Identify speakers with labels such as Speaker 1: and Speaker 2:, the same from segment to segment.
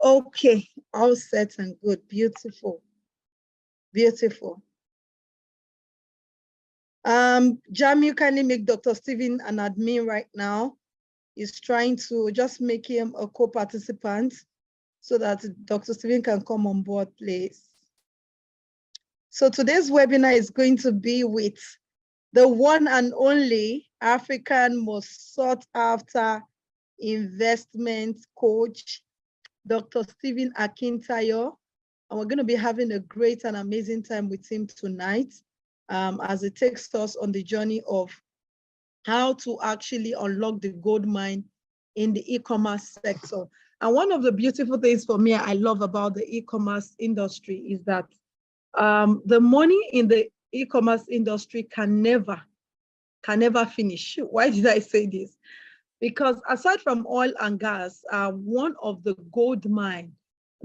Speaker 1: Okay, all set and good. Beautiful. Beautiful. Jam, you kindly make Dr. Stephen an admin right now. He's trying to just make him a co-participant so that Dr. Stephen can come on board, please. So today's webinar is going to be with the one and only African most sought after investment coach, Dr. Stephen Akintayo. And we're going to be having a great and amazing time with him tonight as it takes us on the journey of how to actually unlock the gold mine in the e-commerce sector. And one of the beautiful things for me I love about the e-commerce industry is that the money in the e-commerce industry can never finish. Why did I say this? Because aside from oil and gas, one of the gold mine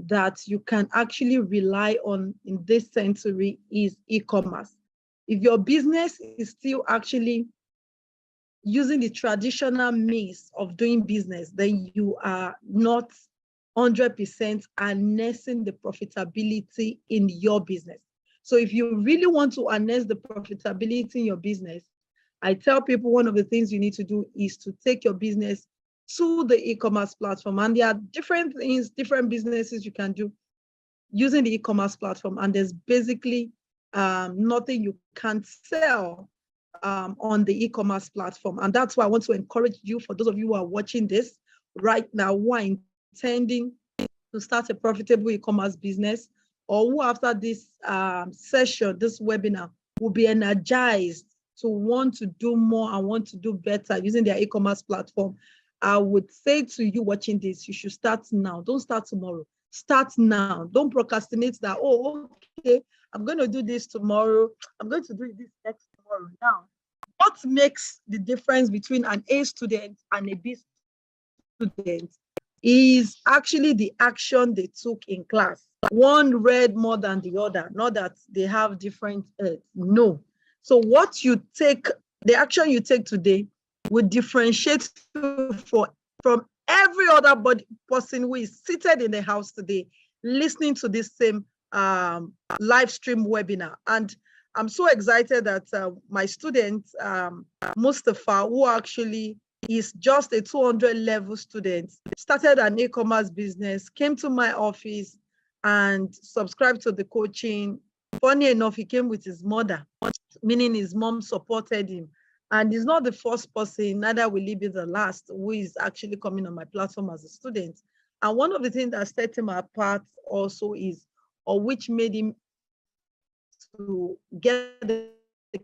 Speaker 1: that you can actually rely on in this century is e-commerce. If your business is still actually using the traditional means of doing business, then you are not 100% harnessing the profitability in your business. So if you really want to harness the profitability in your business, I tell people one of the things you need to do is to take your business to the e-commerce platform. And there are different things, different businesses you can do using the e-commerce platform. And there's basically nothing you can't sell on the e-commerce platform. And that's why I want to encourage you, for those of you who are watching this right now, who are intending to start a profitable e-commerce business, or who after this session, this webinar, will be energized to want to do more and want to do better using their e-commerce platform. I would say to you watching this, you should start now. Don't start tomorrow. Start now. Don't procrastinate that, oh, okay, I'm going to do this tomorrow. I'm going to do this next tomorrow. Now, what makes the difference between an A student and a B student is actually the action they took in class. One read more than the other, not that they have different, no. So what you take, the action you take today will differentiate you from every other person who is seated in the house today, listening to this same live stream webinar. And I'm so excited that my student, Mustafa, who actually is just a 200 level student, started an e-commerce business, came to my office and subscribed to the coaching. Funny enough, he came with his mother, meaning his mom supported him. And he's not the first person, neither will he be the last, who is actually coming on my platform as a student. And one of the things that set him apart also is, or which made him to get the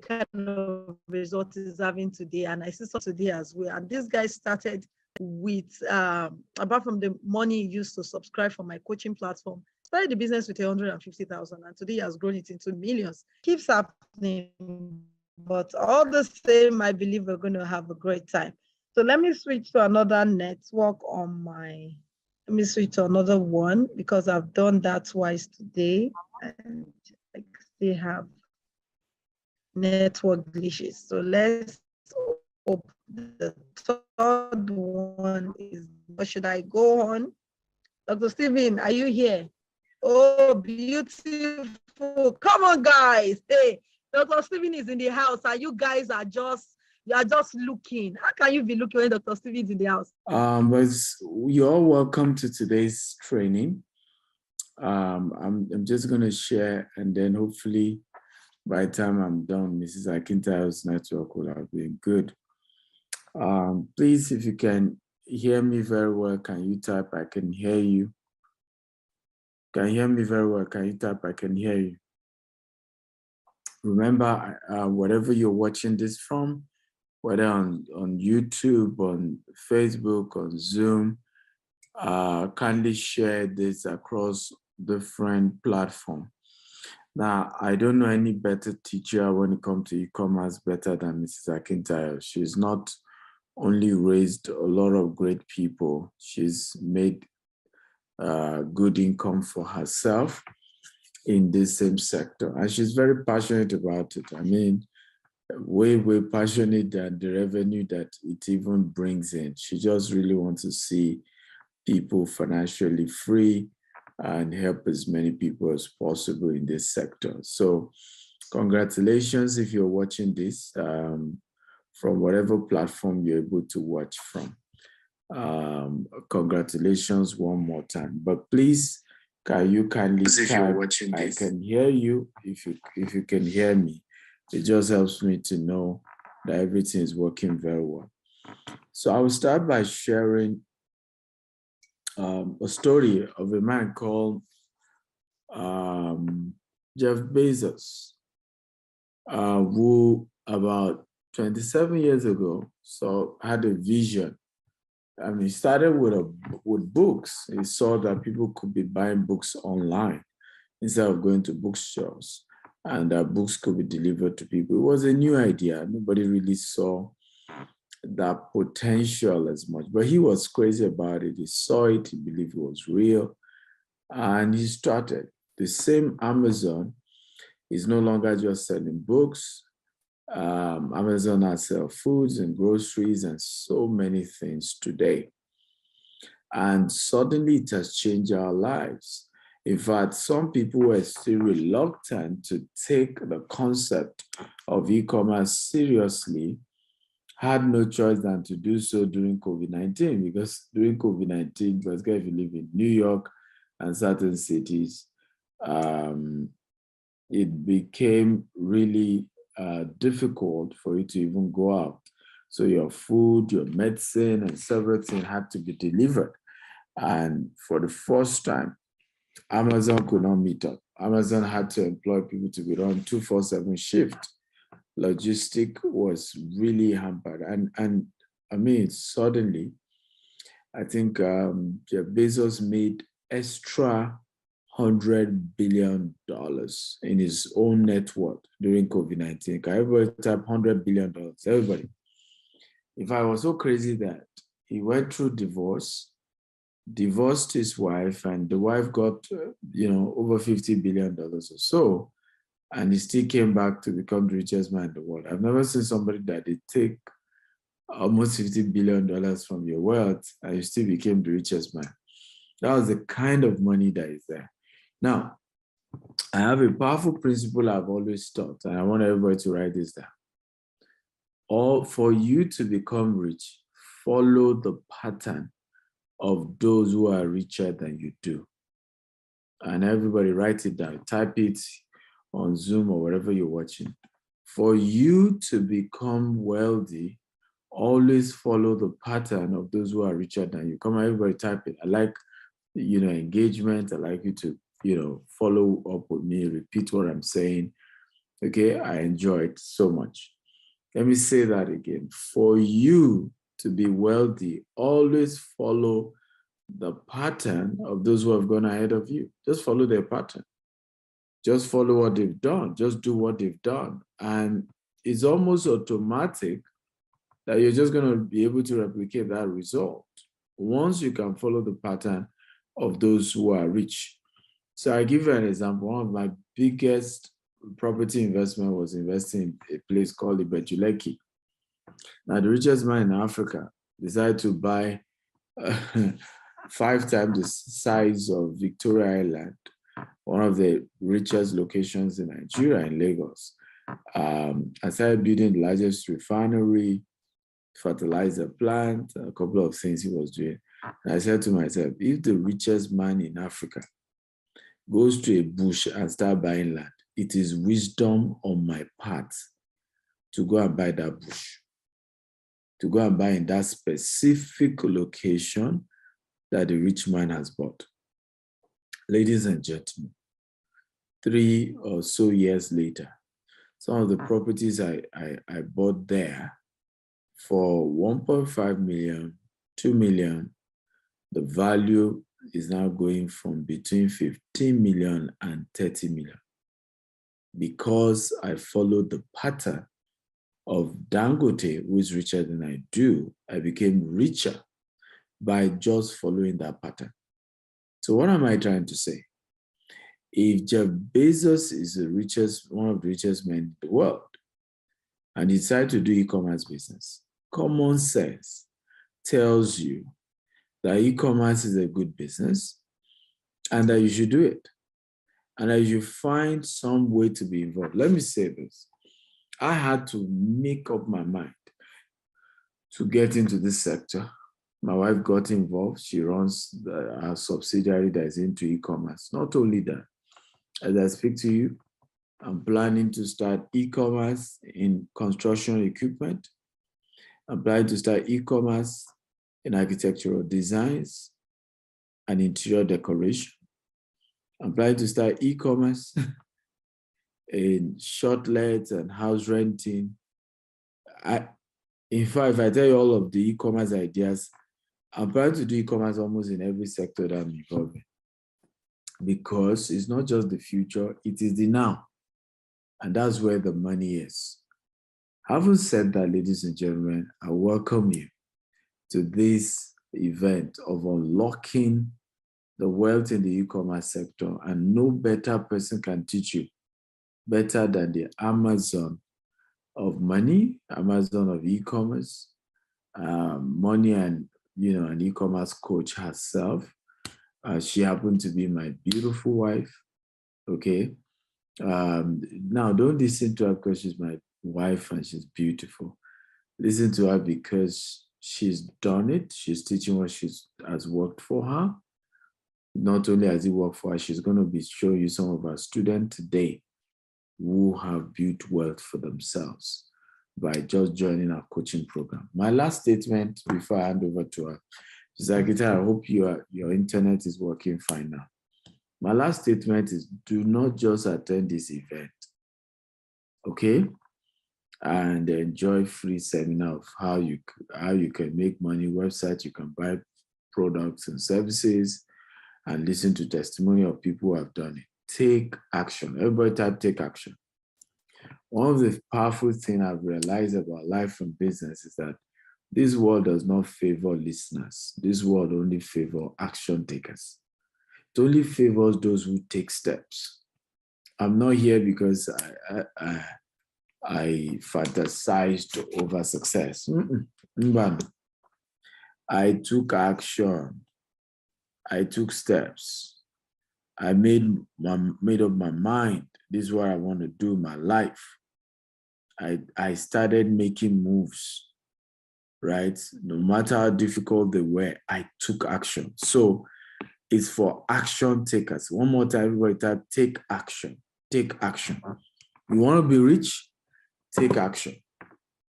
Speaker 1: kind of results he's having today, and I see some today as well. And this guy started with, apart from the money he used to subscribe for my coaching platform, started the business with 150,000, and today he has grown it into millions. Keeps happening, but all the same, I believe we're going to have a great time. So let me switch to another network on my, let me switch to another one, because I've done that twice today, and I still have network glitches. So let's open the third one. Is, what should I go on? Dr. Stephen, are you here? Oh, beautiful. Come on, guys. Hey, Dr. Stephen is in the house, and you guys are just, you are just looking. How can you be looking when Dr. Stephen is in the house?
Speaker 2: But you're all welcome to today's training. I'm just going to share, and then hopefully by the time I'm done, Mrs. Akintayo's network will have been good. Please, if you can hear me very well, can you type, I can hear you? Can you hear me very well? Can you type, I can hear you? Remember, whatever you're watching this from, whether on YouTube, on Facebook, on Zoom, kindly share this across different platforms. Now, I don't know any better teacher when it comes to e-commerce better than Mrs. Akintayo. She's not only raised a lot of great people, she's made good income for herself in this same sector. And she's very passionate about it. I mean, way passionate than the revenue that it even brings in. She just really wants to see people financially free and help as many people as possible in this sector. So congratulations if you're watching this from whatever platform you're able to watch from. Congratulations one more time. But please, can you kindly type, I can hear you if you can hear me. It just helps me to know that everything is working very well. So I will start by sharing a story of a man called Jeff Bezos, who about 27 years ago had a vision. I mean, he started with books. He saw that people could be buying books online instead of going to bookstores, and that books could be delivered to people. It was a new idea. Nobody really saw that potential as much, but he was crazy about it. He saw it, he believed it was real, and he started. The same Amazon is no longer just selling books. Amazon now sells foods and groceries and so many things today. And suddenly it has changed our lives. In fact, some people were still reluctant to take the concept of e-commerce seriously, had no choice than to do so during COVID-19, because during COVID-19, particularly if you live in New York and certain cities, it became really difficult for you to even go out. So your food, your medicine, and several things had to be delivered. And for the first time, Amazon could not meet up. Amazon had to employ people to be on 24/7 shift. Logistic was really hampered. And I mean, suddenly, I think Jeff Bezos made extra $100 billion in his own net worth during COVID-19. Can everybody type $100 billion? Everybody. If I was so crazy that he went through divorce, divorced his wife, and the wife got, over $50 billion or so, and he still came back to become the richest man in the world. I've never seen somebody that they take almost $50 billion from your wealth and you still became the richest man. That was the kind of money that is there. Now, I have a powerful principle I've always taught, and I want everybody to write this down. For you to become rich, follow the pattern of those who are richer than you do. And everybody write it down, type it on Zoom or wherever you're watching. For you to become wealthy, always follow the pattern of those who are richer than you. Come on, everybody type it. I like, engagement. I like you to, follow up with me, repeat what I'm saying. Okay, I enjoy it so much. Let me say that again. For you to be wealthy, always follow the pattern of those who have gone ahead of you. Just follow their pattern. Just follow what they've done. Just do what they've done. And it's almost automatic that you're just going to be able to replicate that result once you can follow the pattern of those who are rich. So I give you an example. One of my biggest property investment was investing in a place called Ibejuleki. Now, the richest man in Africa decided to buy 5 times the size of Victoria Island, one of the richest locations in Nigeria, in Lagos. I started building the largest refinery, fertilizer plant, a couple of things he was doing. And I said to myself, if the richest man in Africa goes to a bush and start buying land, it is wisdom on my part to go and buy that bush, to go and buy in that specific location that the rich man has bought. Ladies and gentlemen, 3 or so years later, some of the properties I bought there for 1.5 million, 2 million, the value is now going from between 15 million and 30 million. Because I followed the pattern of Dangote, who is richer than I do, I became richer by just following that pattern. So what am I trying to say? If Jeff Bezos is one of the richest men in the world, and decide to do e-commerce business, common sense tells you that e-commerce is a good business and that you should do it. And that you find some way to be involved. Let me say this. I had to make up my mind to get into this sector. My wife got involved. She runs a subsidiary that is into e-commerce. Not only that, as I speak to you, I'm planning to start e-commerce in construction equipment. I'm planning to start e-commerce in architectural designs and interior decoration. I'm planning to start e-commerce in shortlets and house renting. In fact, if I tell you all of the e-commerce ideas, I'm planning to do e-commerce almost in every sector that I'm involved in. Because it's not just the future, it is the now. And that's where the money is. Having said that, ladies and gentlemen, I welcome you to this event of unlocking the wealth in the e-commerce sector, and no better person can teach you better than the Amazon of money, Amazon of e-commerce, money, and an e-commerce coach herself. She happened to be my beautiful wife. Okay. Now don't listen to her because she's my wife and she's beautiful. Listen to her because she's done it. She's teaching what has worked for her. Not only has it worked for her, she's going to be showing you some of our students today who have built wealth for themselves by just joining our coaching program. My last statement before I hand over to her, Zakita, I hope your internet is working fine now. My last statement is, do not just attend this event, okay? And enjoy free seminar of how you can make money, website you can buy products and services, and listen to testimony of people who have done it. Take action. Everybody type take action. One of the powerful things I've realized about life and business is that this world does not favor listeners. This world only favors action takers. It only favors those who take steps. I'm not here because I fantasized over success. I took action. I took steps. I made up my mind. This is what I want to do in my life. I started making moves, right? No matter how difficult they were, I took action. So it's for action takers. One more time, everybody type, take action. Take action. You want to be rich? Take action.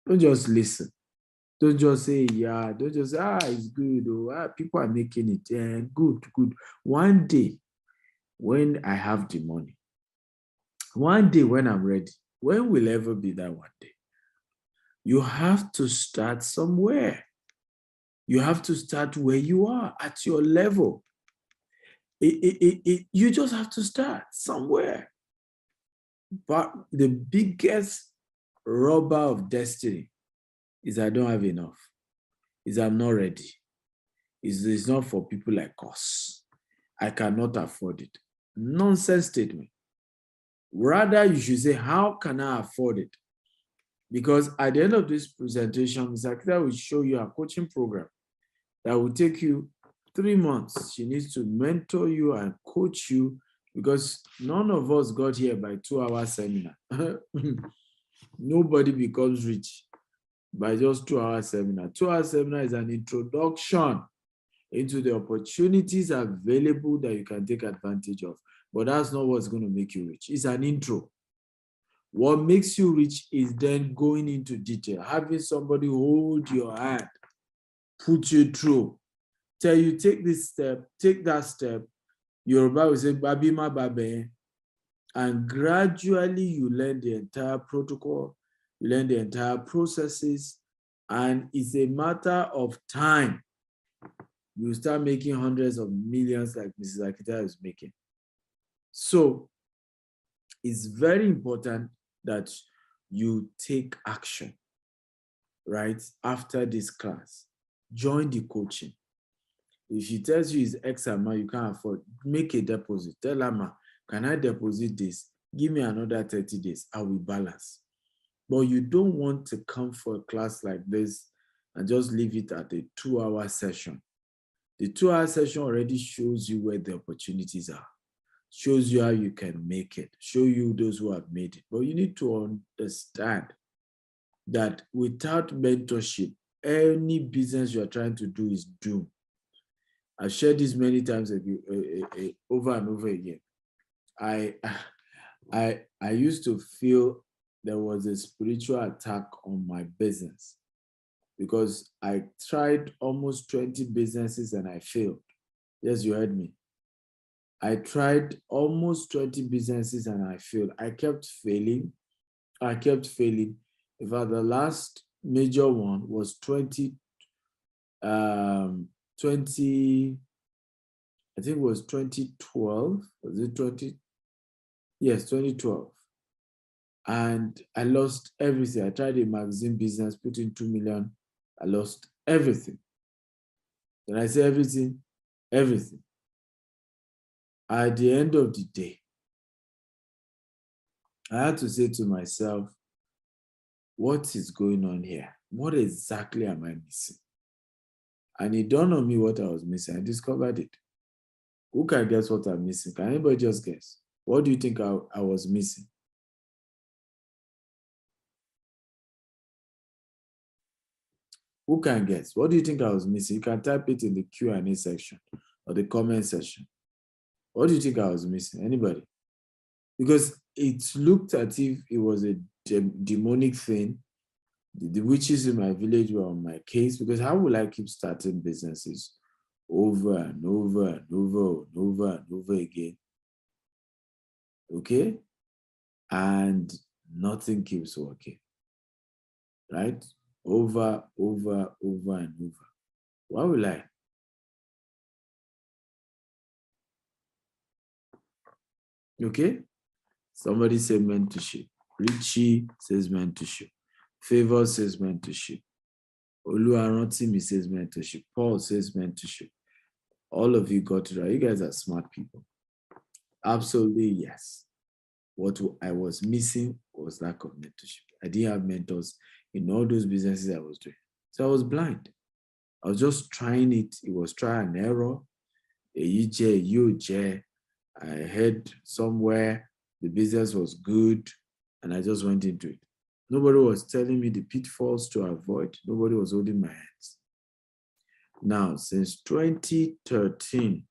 Speaker 2: Don't just listen. Don't just say, yeah. Don't just say, it's good. Oh, people are making it. Yeah, good. One day, when I have the money, one day when I'm ready, when will ever be that one day? You have to start somewhere. You have to start where you are, at your level. You just have to start somewhere. But the biggest robber of destiny is I don't have enough. Is I'm not ready. It's not for people like us. I cannot afford it. Nonsense statement. Rather, you should say, how can I afford it? Because at the end of this presentation, Ms. Akita will show you a coaching program that will take you 3 months. She needs to mentor you and coach you, because none of us got here by 2-hour seminar. Nobody becomes rich by just 2-hour seminar. 2-hour seminar is an introduction into the opportunities available that you can take advantage of. But that's not what's going to make you rich. It's an intro. What makes you rich is then going into detail, having somebody hold your hand, put you through, tell you, take this step, take that step. Yoruba will say, Babima Babe. And gradually you learn the entire protocol, you learn the entire processes, and it's a matter of time. You start making hundreds of millions like Mrs. Akita is making. So it's very important that you take action, right? After this class, join the coaching. If she tells you it's X amount you can't afford, make a deposit. Tell her, ma, can I deposit this? Give me another 30 days. I will balance. But you don't want to come for a class like this and just leave it at a 2-hour session. The 2-hour session already shows you where the opportunities are, shows you how you can make it, show you those who have made it. But you need to understand that without mentorship, any business you are trying to do is doomed. I've shared this many times over and over again. I used to feel there was a spiritual attack on my business because I tried almost 20 businesses and I failed. Yes, you heard me. I tried almost 20 businesses and I failed. I kept failing. In fact, the last major one was 20, I think it was 2012. Was it 20? Yes, 2012. And I lost everything. I tried a magazine business, put in 2 million. I lost everything. When I say everything, everything. At the end of the day, I had to say to myself, what is going on here? What exactly am I missing? And it dawned on me what I was missing. I discovered it. Who can guess what I'm missing? Can anybody just guess? What do you think I was missing? Who can guess? What do you think I was missing? You can type it in the Q&A section or the comment section. What do you think I was missing? Anybody? Because it looked as if it was a demonic thing. The witches in my village were on my case, because how will I keep starting businesses over and over and over and over and over again? Okay? And nothing keeps working. Right? Over and over. Why will I? Okay? Somebody said mentorship. Richie says mentorship. Favor says mentorship. Oluwarantimi says mentorship. Paul says mentorship. All of you got it right. You guys are smart people. Absolutely, yes. What I was missing was lack of mentorship. I didn't have mentors in all those businesses I was doing. So I was blind. I was just trying it. It was try and error. I heard somewhere the business was good and I just went into it. Nobody was telling me the pitfalls to avoid. Nobody was holding my hands. Now, since 2013,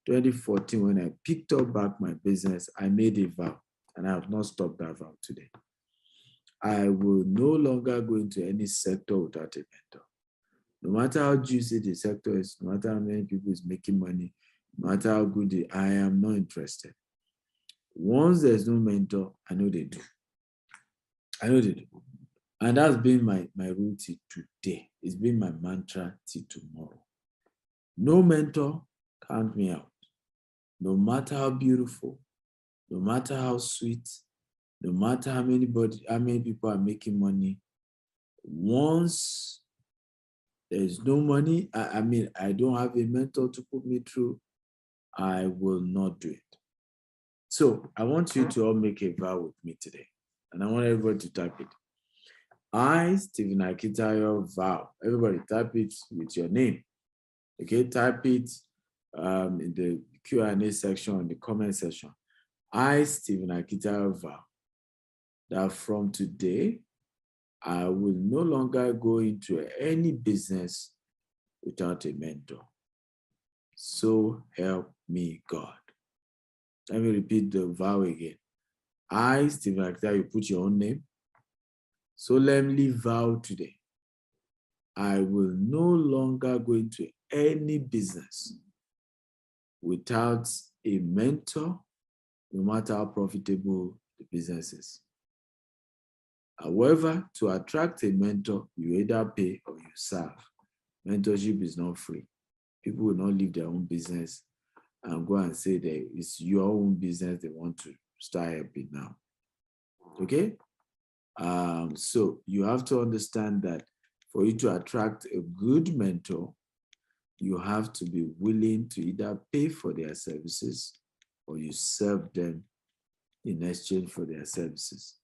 Speaker 2: 2014, when I picked up back my business, I made a vow, and I have not stopped that vow today. I will no longer go into any sector without a mentor. No matter how juicy the sector is, no matter how many people is making money, no matter how good I am not interested. Once there's no mentor, I know they do. And that's been my rule till today. It's been my mantra till tomorrow. No mentor, count me out. No matter how beautiful, no matter how sweet, no matter how many people are making money, once there's no money, I don't have a mentor to put me through, I will not do it. So I want you to all make a vow with me today. And I want everybody to type it. I, Stephen Akitayo, vow. Everybody type it with your name. Okay, type it in the Q&A section, in the comment section. I, Stephen Akitayo, vow that from today, I will no longer go into any business without a mentor. So help me God. Let me repeat the vow again. I, Stephen Akitayo, you put your own name. Solemnly vow today, I will no longer go into any business without a mentor, no matter how profitable the business is. However, to attract a mentor, you either pay or you serve. Mentorship is not free. People will not leave their own business and go and say that it's your own business they want to start helping now. Okay? So you have to understand that for you to attract a good mentor, you have to be willing to either pay for their services or you serve them in exchange for their services.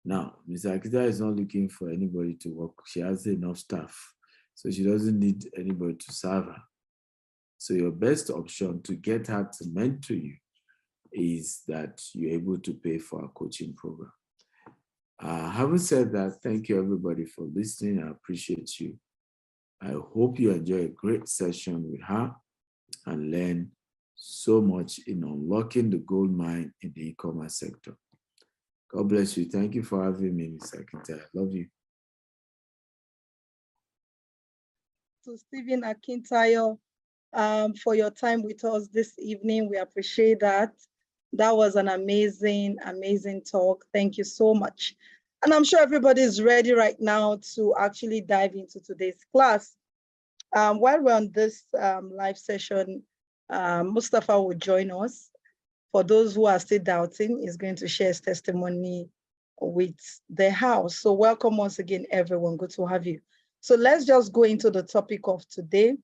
Speaker 2: Now, Ms. Akita is not looking for anybody to work. She has enough staff, so she doesn't need anybody to serve her. So your best option to get her to mentor you is that you're able to pay for a coaching program. Having said that, thank you everybody for listening. I appreciate you. I hope you enjoy a great session with her and learn so much in unlocking the gold mine in the e-commerce sector. God bless you. Thank you for having me, Ms. Akintayo. I love you.
Speaker 1: To Stephen Akintayo, for your time with us this evening. We appreciate that. That was an amazing, amazing talk. Thank you so much. And I'm sure everybody is ready right now to actually dive into today's class. While we're on this live session, Mustafa will join us. For those who are still doubting, he's going to share his testimony with the house. So welcome once again, everyone. Good to have you. So let's just go into the topic of today,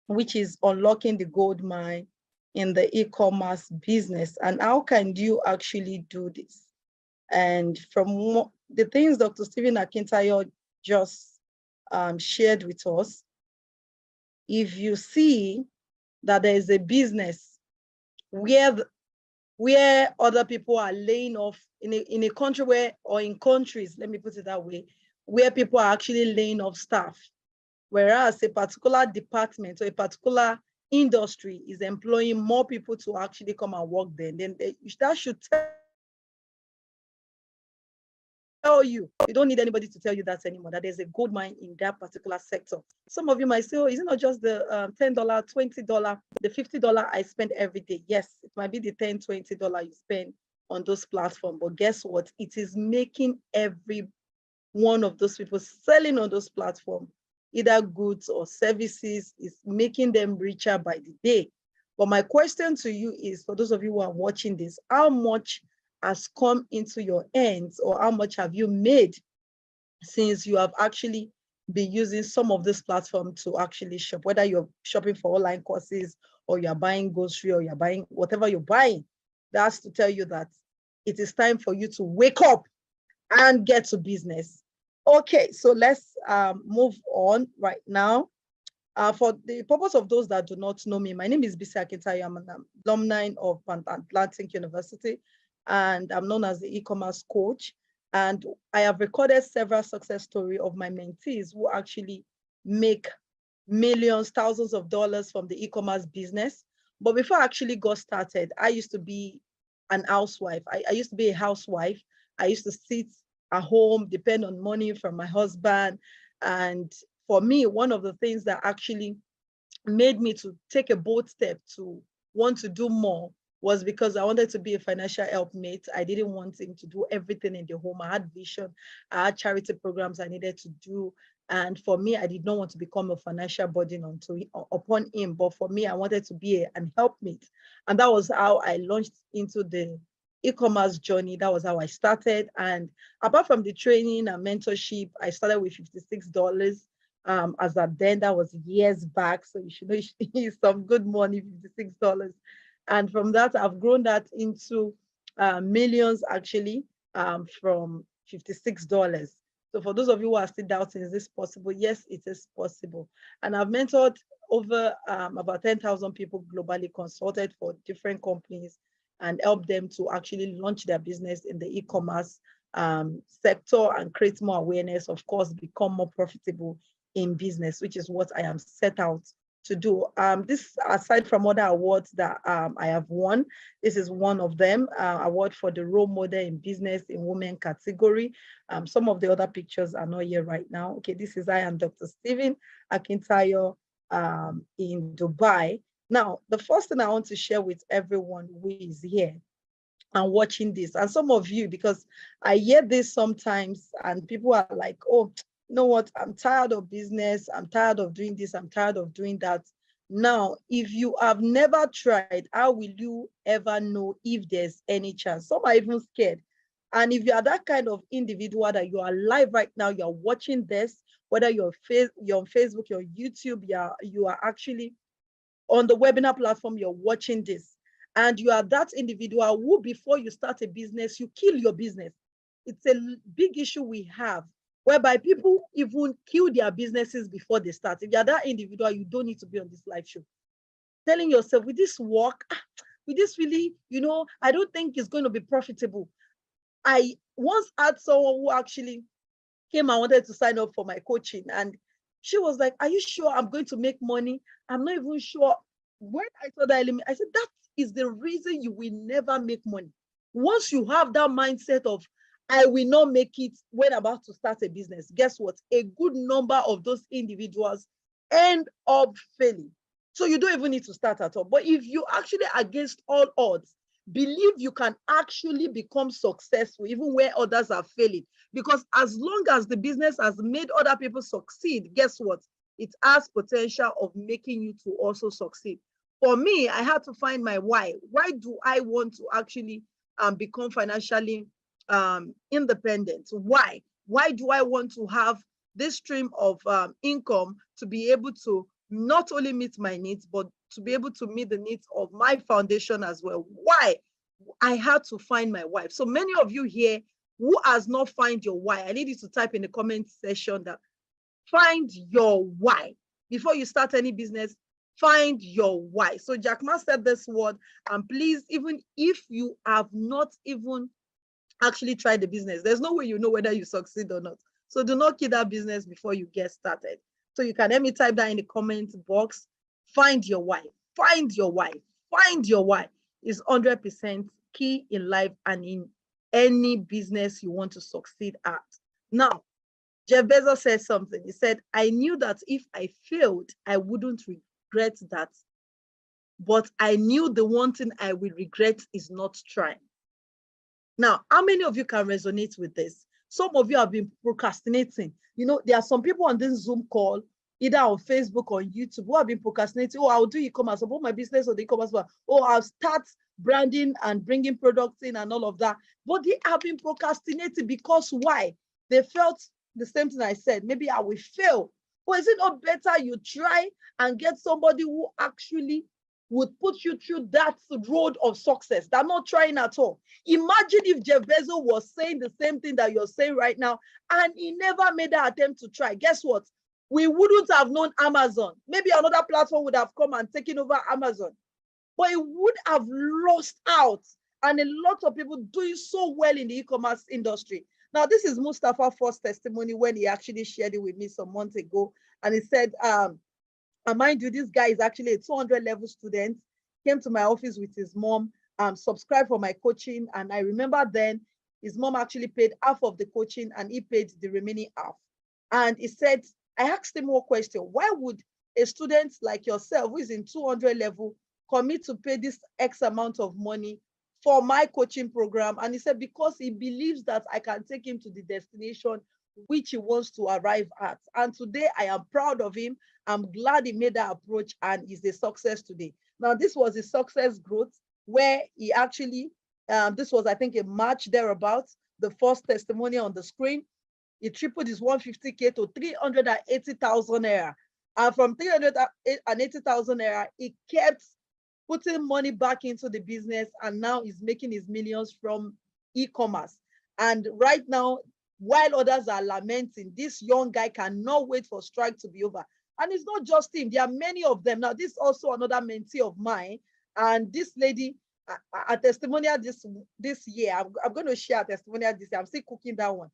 Speaker 1: which is unlocking the gold mine in the e-commerce business. And how can you actually do this? And from the things Dr. Stephen Akintayo just shared with us, if you see that there is a business where other people are laying off in a country where, or in countries, let me put it that way, where people are actually laying off staff, whereas a particular department or a particular industry is employing more people to actually come and work there, then that should tell you, you don't need anybody to tell you that anymore, that there's a gold mine in that particular sector. Some of you might say, oh, is it not just the $10, $20, the $50 I spend every day? Yes, it might be the $10, $20 you spend on those platforms, but guess what? It is making every one of those people selling on those platforms, either goods or services, is making them richer by the day. But my question to you is, for those of you who are watching this, how much has come into your hands, or how much have you made since you have actually been using some of this platform to actually shop, whether you're shopping for online courses or you're buying grocery or you're buying whatever you're buying? That's to tell you that it is time for you to wake up and get to business. Okay, so let's move on right now. For the purpose of those that do not know me, my name is Bisi Akintayo. I'm an alumni of Atlantic University, and I'm known as the e-commerce coach. And I have recorded several success stories of my mentees who actually make millions, thousands of dollars from the e-commerce business. But before I actually got started, I used to be an housewife. I used to be a housewife. I used to sit at home, depend on money from my husband. And for me, one of the things that actually made me to take a bold step to want to do more was because I wanted to be a financial helpmate. I didn't want him to do everything in the home. I had vision. I had charity programs I needed to do. And for me, I did not want to become a financial burden upon him. But for me, I wanted to be an helpmate. And that was how I launched into the e-commerce journey. That was how I started. And apart from the training and mentorship, I started with $56. As at then, that was years back. So you should know it's some good money, $56. And from that, I've grown that into millions actually, from $56. So for those of you who are still doubting, is this possible? Yes, it is possible. And I've mentored over about 10,000 people globally, consulted for different companies, and helped them to actually launch their business in the e-commerce sector and create more awareness, of course, become more profitable in business, which is what I am set out to do. This, aside from other awards that I have won, this is one of them, award for the role model in business in women category. Some of the other pictures are not here right now. Okay, this is I am Dr. Stephen Akintayo in Dubai. Now, the first thing I want to share with everyone who is here and watching this, and some of you, because I hear this sometimes and people are like, oh, you know what, I'm tired of business, I'm tired of doing this, I'm tired of doing that. Now, if you have never tried, how will you ever know if there's any chance? Some are even scared. And if you are that kind of individual that you are live right now, you're watching this, whether you're on Facebook, you're on YouTube, you are actually on the webinar platform, you're watching this, and you are that individual who, before you start a business, you kill your business. It's a big issue we have, whereby people even kill their businesses before they start. If you're that individual, you don't need to be on this live show. telling yourself, with this work, with this really, I don't think it's going to be profitable. I once had someone who actually came and wanted to sign up for my coaching, and she was like, are you sure I'm going to make money? I'm not even sure. When I saw that element, I said, that is the reason you will never make money. Once you have that mindset of, I will not make it when I'm about to start a business, guess what? A good number of those individuals end up failing. So you don't even need to start at all. But if you actually, against all odds, believe you can actually become successful even where others are failing, because as long as the business has made other people succeed, guess what? It has potential of making you to also succeed. For me, I had to find my why. Why do I want to actually become financially independent? Why? Why do I want to have this stream of income to be able to not only meet my needs, but to be able to meet the needs of my foundation as well? Why? I had to find my why. So many of you here who has not found your why, I need you to type in the comment section that find your why. Before you start any business, find your why. So Jack Ma said this word, and please, even if you have not even actually tried the business, there's no way you know whether you succeed or not. So do not kill that business before you get started. So you can let me type that in the comment box. Find your why. Find your why. Find your why is 100% key in life and in any business you want to succeed at. Now, Jeff Bezos said something. He said, I knew that if I failed, I wouldn't regret that. But I knew the one thing I will regret is not trying. Now, how many of you can resonate with this? Some of you have been procrastinating. There are some people on this Zoom call, either on Facebook or on YouTube, who have been procrastinating. Oh, I'll do e-commerce, I'll put my business on the e-commerce. Oh, I'll start branding and bringing products in and all of that. But they have been procrastinating because why? They felt the same thing I said. Maybe I will fail. But is it not better you try and get somebody who actually would put you through that road of success than not trying at all? Imagine if Jeff Bezos was saying the same thing that you're saying right now, and he never made that attempt to try. Guess what? We wouldn't have known Amazon. Maybe another platform would have come and taken over Amazon, but it would have lost out. And a lot of people doing so well in the e-commerce industry. Now, this is Mustafa's first testimony when he actually shared it with me some months ago. And he said, and mind you, this guy is actually a 200 level student, came to my office with his mom, subscribed for my coaching. And I remember then his mom actually paid half of the coaching and he paid the remaining half. And he said, I asked him one question. Why would a student like yourself, who is in 200 level, commit to pay this X amount of money for my coaching program? And he said, because he believes that I can take him to the destination which he wants to arrive at. And today I am proud of him. I'm glad he made that approach and is a success today. Now, this was a success growth where he actually, this was, I think, a March thereabouts, the first testimony on the screen. He tripled his 150K to 380,000 naira. And from 380,000 naira, he kept putting money back into the business, and now he's making his millions from e-commerce. And right now, while others are lamenting, this young guy cannot wait for strike to be over. And it's not just him, there are many of them. Now, this is also another mentee of mine, and this lady, a testimonial this year, I'm going to share a testimonial this year. I'm still cooking that one.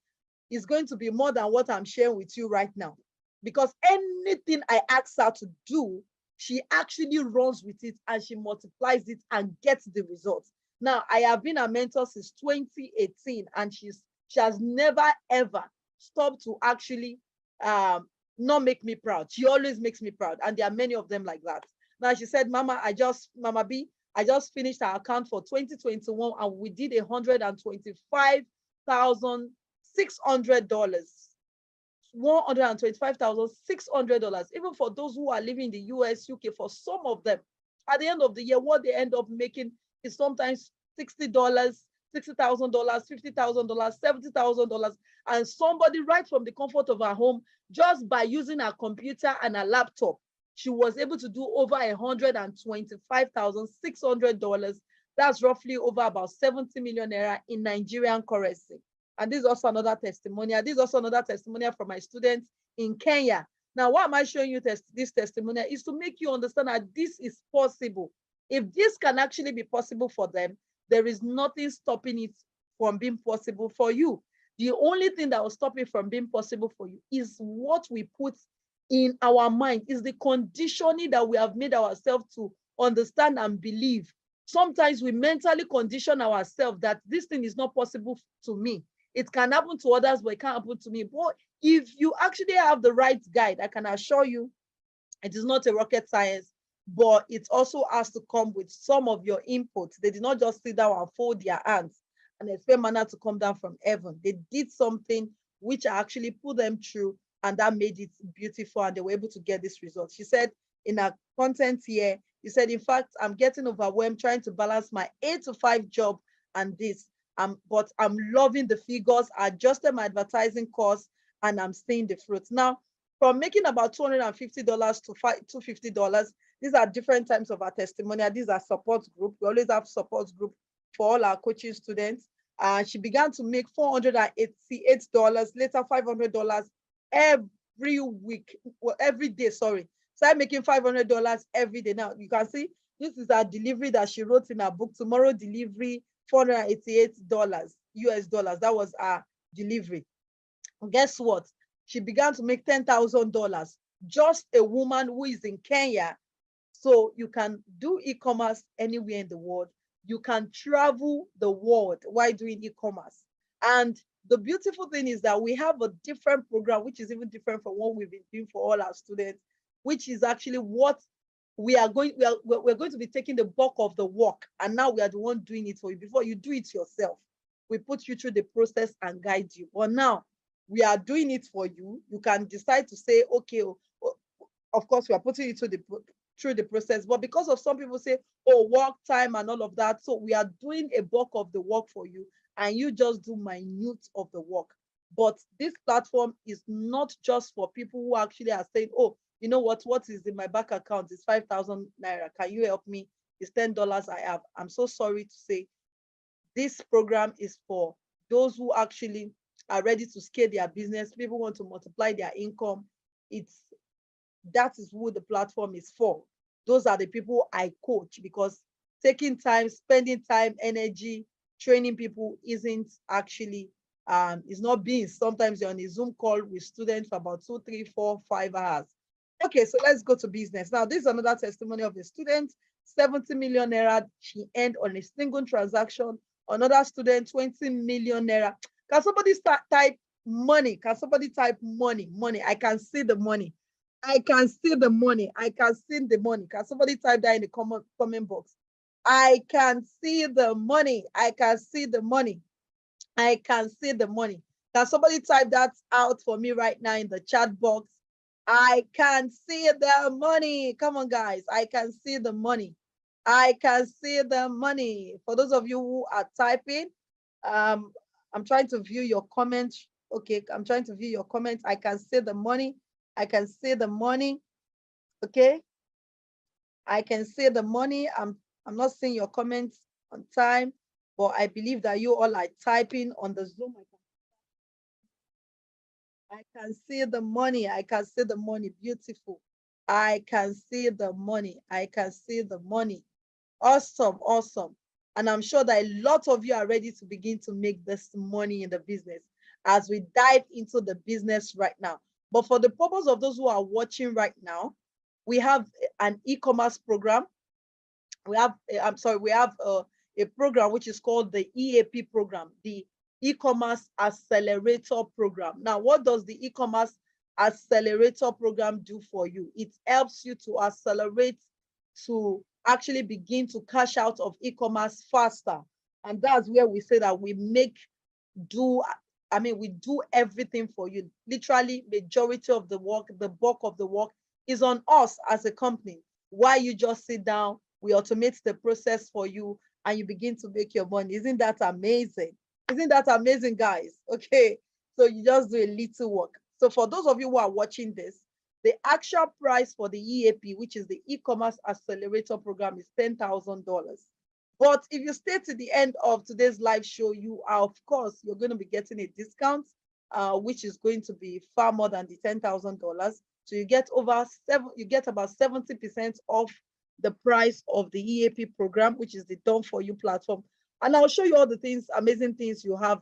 Speaker 1: It's going to be more than what I'm sharing with you right now, because anything I ask her to do, she actually runs with it and she multiplies it and gets the results. Now, I have been a mentor since 2018, and she has never ever stopped to actually not make me proud. She always makes me proud, and there are many of them like that. Now, she said, Mama B, I just finished our account for 2021 and we did $125,600. $125,600. Even for those who are living in the US, UK, for some of them, at the end of the year, what they end up making is sometimes $60, $60,000, $50,000, $70,000. And somebody right from the comfort of her home, just by using her computer and her laptop, she was able to do over $125,600. That's roughly over about 70 million naira in Nigerian currency. And this is also another testimonial. This is also another testimonial from my students in Kenya. Now, why am I showing you this testimonial? Is to make you understand that this is possible. If this can actually be possible for them, there is nothing stopping it from being possible for you. The only thing that will stop it from being possible for you is what we put in our mind, is the conditioning that we have made ourselves to understand and believe. Sometimes we mentally condition ourselves that this thing is not possible to me. It can happen to others, but it can't happen to me. But if you actually have the right guide, I can assure you, it is not a rocket science, but it also has to come with some of your inputs. They did not just sit down and fold their hands and expect manna to come down from heaven. They did something which actually put them through, and that made it beautiful, and they were able to get this result. She said in her content here, he said, in fact, I'm getting overwhelmed trying to balance my 8 to 5 job and this. But I'm loving the figures. I adjusted my advertising costs and I'm seeing the fruits. Now, from making about $250 to $250, these are different types of our testimonial. These are support group. We always have support group for all our coaching students. She began to make $488, later $500 every week, well, every day, sorry. Started making $500 every day. Now, you can see this is our delivery that she wrote in her book, Tomorrow Delivery, $488 US dollars. That was our delivery. And guess what? She began to make $10,000. Just a woman who is in Kenya. So you can do e-commerce anywhere in the world. You can travel the world while doing e-commerce. And the beautiful thing is that we have a different program, which is even different from what we've been doing for all our students, which is actually what we're going to be taking the bulk of the work. And now we are the one doing it for you. Before you do it yourself, we put you through the process and guide you. But now we are doing it for you. You can decide to say, okay, of course, we are putting you through the process. But because of some people say, oh, work time and all of that, so we are doing a bulk of the work for you, and you just do minute of the work. But this platform is not just for people who actually are saying, oh, you know what is in my bank account is 5,000 naira. Can you help me? It's $10 I have. I'm so sorry to say this program is for those who actually are ready to scale their business. People want to multiply their income. That is who the platform is for. Those are the people I coach, because taking time, spending time, energy, training people isn't actually, it's not being. Sometimes you're on a Zoom call with students for about 2, 3, 4, 5 hours. Okay, so let's go to business. Now, this is another testimony of a student, 70 million naira she earned on a single transaction. Another student, 20 million naira. Can somebody type money? Can somebody type money? Money. I can see the money. I can see the money. I can see the money. Can somebody type that in the comment box? I can see the money. I can see the money. I can see the money. Can somebody type that out for me right now in the chat box? I can see the money. Come on, guys. I can see the money. I can see the money. For those of you who are typing, I'm trying to view your comments. Okay, I'm trying to view your comments. I can see the money. I can see the money. Okay. I can see the money. I'm not seeing your comments on time, but I believe that you all are typing on the Zoom. I can see the money. I can see the money. Beautiful. I can see the money. I can see the money. Awesome. Awesome. And I'm sure that a lot of you are ready to begin to make this money in the business as we dive into the business right now. But for the purpose of those who are watching right now, we have an e-commerce program. We have, we have a program which is called the EAP program, the e-commerce accelerator program. Now, what does the e-commerce accelerator program do for you? It helps you to accelerate, to actually begin to cash out of e-commerce faster. And that's where we say that we do everything for you. Literally, majority of the work, the bulk of the work is on us as a company. While you just sit down, we automate the process for you and you begin to make your money. Isn't that amazing? Isn't that amazing, guys? Okay, so you just do a little work. So for those of you who are watching this, the actual price for the EAP, which is the e-commerce accelerator program, is $10,000. But if you stay to the end of today's live show, you are, of course, you're going to be getting a discount, which is going to be far more than the $10,000. So you get about 70% off the price of the EAP program, which is the Done For You platform. And I'll show you all the things, amazing things you have,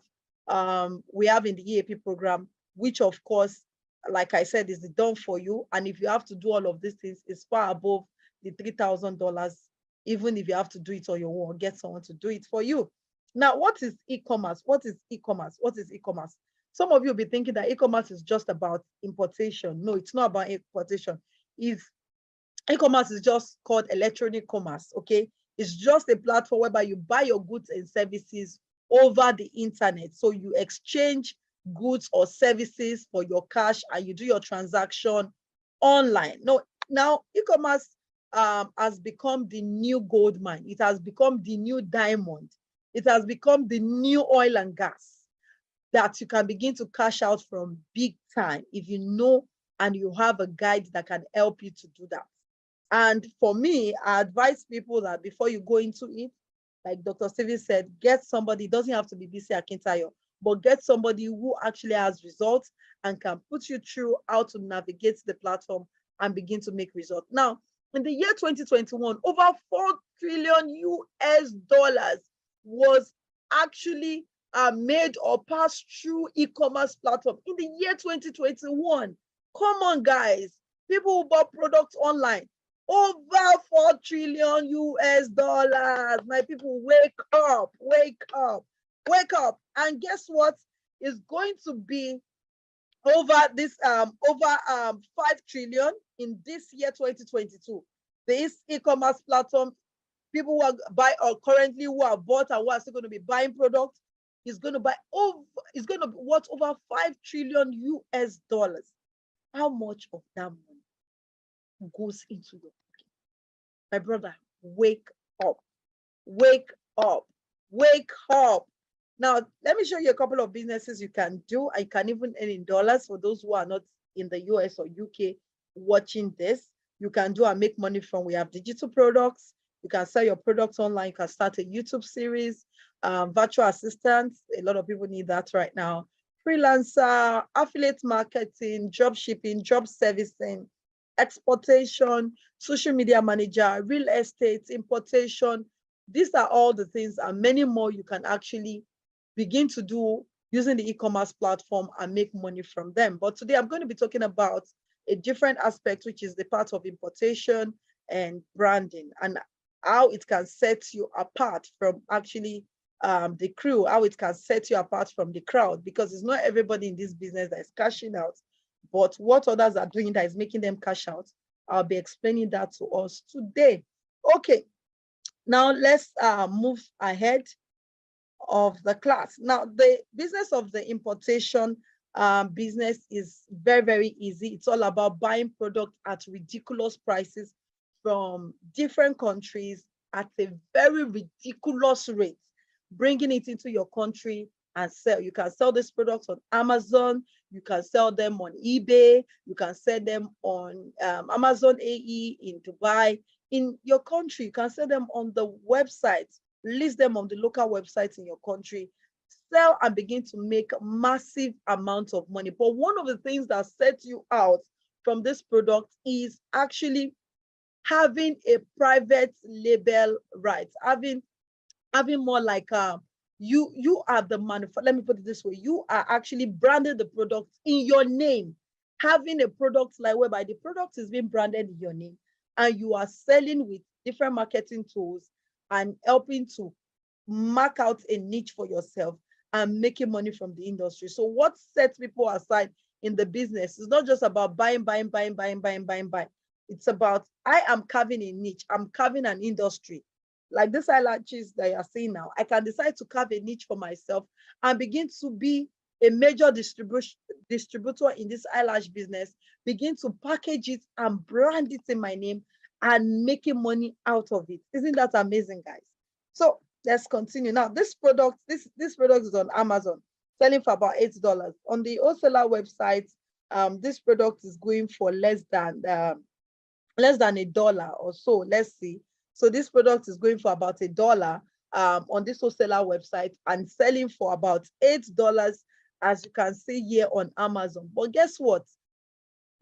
Speaker 1: we have in the EAP program, which of course, like I said, is the Done For You. And if you have to do all of these things, it's far above the $3,000, even if you have to do it on your own or get someone to do it for you. Now, what is e-commerce? What is e-commerce? What is e-commerce? Some of you will be thinking that e-commerce is just about importation. No, it's not about importation. E-commerce is just called electronic commerce, okay? It's just a platform whereby you buy your goods and services over the internet. So you exchange goods or services for your cash and you do your transaction online. No, now e-commerce has become the new gold mine. It has become the new diamond. It has become the new oil and gas that you can begin to cash out from big time if you know and you have a guide that can help you to do that. And for me, I advise people that before you go into it, like Dr. Steven said, get somebody, it doesn't have to be BC Akintayo, but get somebody who actually has results and can put you through how to navigate the platform and begin to make results. Now, in the year 2021, over 4 trillion US dollars was actually made or passed through e-commerce platform in the year 2021. Come on, guys. People who bought products online. Over 4 trillion US dollars. My people, wake up, wake up, wake up. And guess what? Is going to be over this over 5 trillion in this year 2022. This e-commerce platform, people who are buy or currently who are bought and who are still going to be buying products, is going to buy over, is going to be worth over 5 trillion US dollars. How much of that money goes into your pocket? My brother, wake up, wake up, wake up. Now, let me show you a couple of businesses you can do. I can even earn in dollars for those who are not in the US or UK watching this. You can do and make money from. We have digital products. You can sell your products online. You can start a YouTube series, virtual assistants. A lot of people need that right now. Freelancer, affiliate marketing, job shipping, job servicing, exportation, social media manager, real estate, importation. These are all the things and many more you can actually begin to do using the e-commerce platform and make money from them. But today I'm going to be talking about a different aspect, which is the part of importation and branding and how it can set you apart from actually the crew, how it can set you apart from the crowd, because it's not everybody in this business that is cashing out, but what others are doing that is making them cash out. I'll be explaining that to us today. Okay, now let's move ahead of the class. Now, the business of the importation business is very, very easy. It's all about buying product at ridiculous prices from different countries at a very ridiculous rate, bringing it into your country and sell. You can sell these products on Amazon, you can sell them on eBay, you can sell them on Amazon AE in Dubai. In your country, you can sell them on the websites, list them on the local websites in your country, sell and begin to make massive amounts of money. But one of the things that sets you out from this product is actually having a private label rights, having more like you are the manufacturer. Let me put it this way: you are actually branded the product in your name, having a product like whereby the product is being branded in your name, and you are selling with different marketing tools and helping to mark out a niche for yourself and making money from the industry. So what sets people aside in the business is not just about buying. It's about, I am carving a niche, I'm carving an industry. Like this eyelashes that you're seeing now, I can decide to carve a niche for myself and begin to be a major distributor in this eyelash business, begin to package it and brand it in my name and making money out of it. Isn't that amazing, guys? So let's continue. Now, this product, this product is on Amazon, selling for about $8. On the wholesaler website, this product is going for less than $1 or so. Let's see. So this product is going for about $1 on this wholesaler website and selling for about $8, as you can see here on Amazon. But guess what?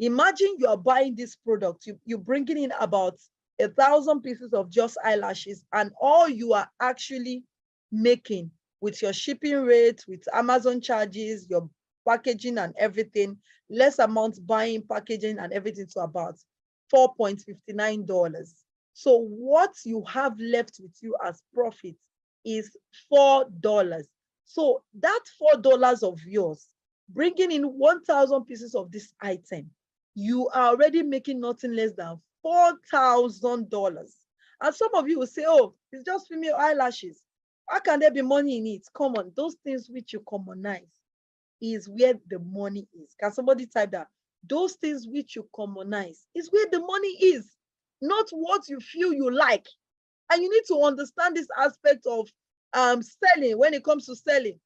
Speaker 1: Imagine you are buying this product, you're bringing in about 1,000 pieces of just eyelashes, and all you are actually making with your shipping rate, with Amazon charges, your packaging and everything, less amount buying, packaging and everything, to about $4.59. So what you have left with you as profit is $4. So that $4 of yours, bringing in 1,000 pieces of this item, you are already making nothing less than $4,000. And some of you will say, oh, it's just female eyelashes. How can there be money in it? Come on, those things which you commonize is where the money is. Can somebody type that? Those things which you commonize is where the money is, not what you feel you like. And you need to understand this aspect of selling. When it comes to selling,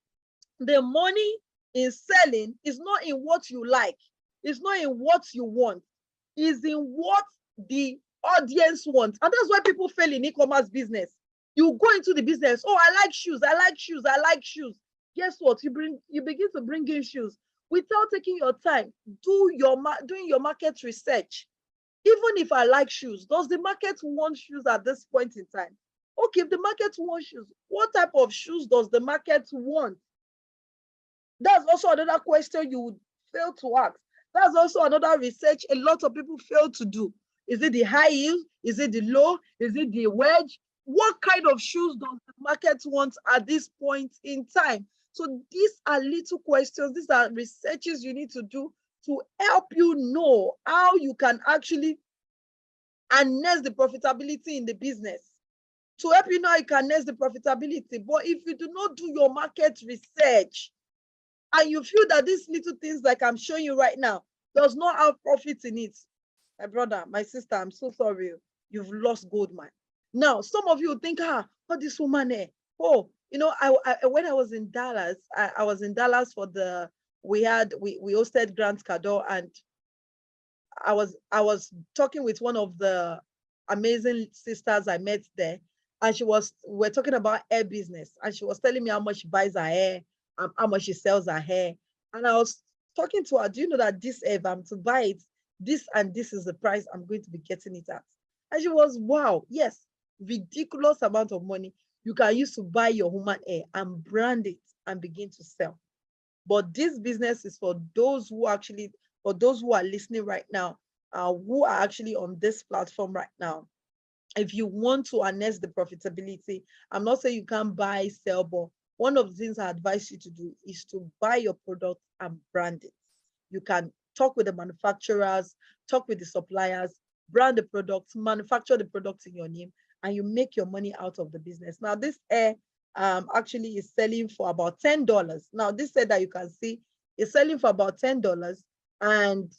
Speaker 1: the money in selling is not in what you like, it's not in what you want, it's in what the audience wants. And that's why people fail in e-commerce business. You go into the business, oh, I like shoes, I like shoes, I like shoes. Guess what? You begin to bring in shoes without taking your time, doing your market research. Even if I like shoes, does the market want shoes at this point in time? Okay, if the market wants shoes, what type of shoes does the market want? That's also another question you would fail to ask. That's also another research a lot of people fail to do. Is it the high heel? Is it the low? Is it the wedge? What kind of shoes does the market want at this point in time? So these are little questions. These are researches you need to do to help you know how you can actually harness the profitability in the business. To help you know how you can harness the profitability. But if you do not do your market research, and you feel that these little things like I'm showing you right now does not have profit in it, my brother, my sister, I'm so sorry. You've lost gold, man. Now, some of you think, what this woman here? Oh, you know, when I was in Dallas, I was in Dallas for we hosted Grant Cardone, and I was talking with one of the amazing sisters I met there, and we're talking about hair business, and she was telling me how much she buys her hair, how much she sells her hair. And I was talking to her, do you know that this hair, if I'm to buy it, this and this is the price I'm going to be getting it at? And she was, wow, yes, ridiculous amount of money you can use to buy your human hair and brand it and begin to sell. But this business is for those who are listening right now, who are actually on this platform right now. If you want to harness the profitability, I'm not saying you can't buy, sell, but one of the things I advise you to do is to buy your product and brand it. You can talk with the manufacturers, talk with the suppliers, brand the products, manufacture the products in your name, and you make your money out of the business. Now, this hair actually is selling for about $10. Now, this hair that you can see is selling for about $10, and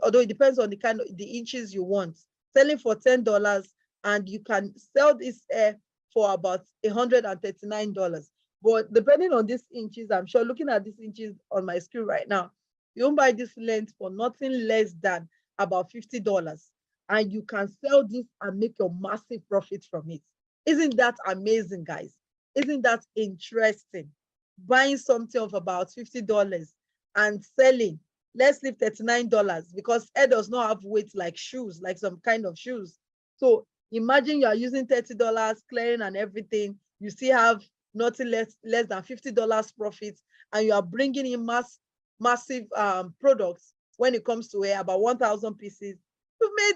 Speaker 1: although it depends on the inches you want, selling for $10, and you can sell this hair for about $139. But depending on these inches, I'm sure looking at these inches on my screen right now, you won't buy this length for nothing less than about $50. And you can sell this and make your massive profit from it. Isn't that amazing, guys? Isn't that interesting? Buying something of about $50 and selling, let's leave $39, because hair does not have weight like shoes, like some kind of shoes. So imagine you are using $30 clearing and everything, you still have nothing less than $50 profit, and you are bringing in massive products. When it comes to hair, about 1,000 pieces, you've made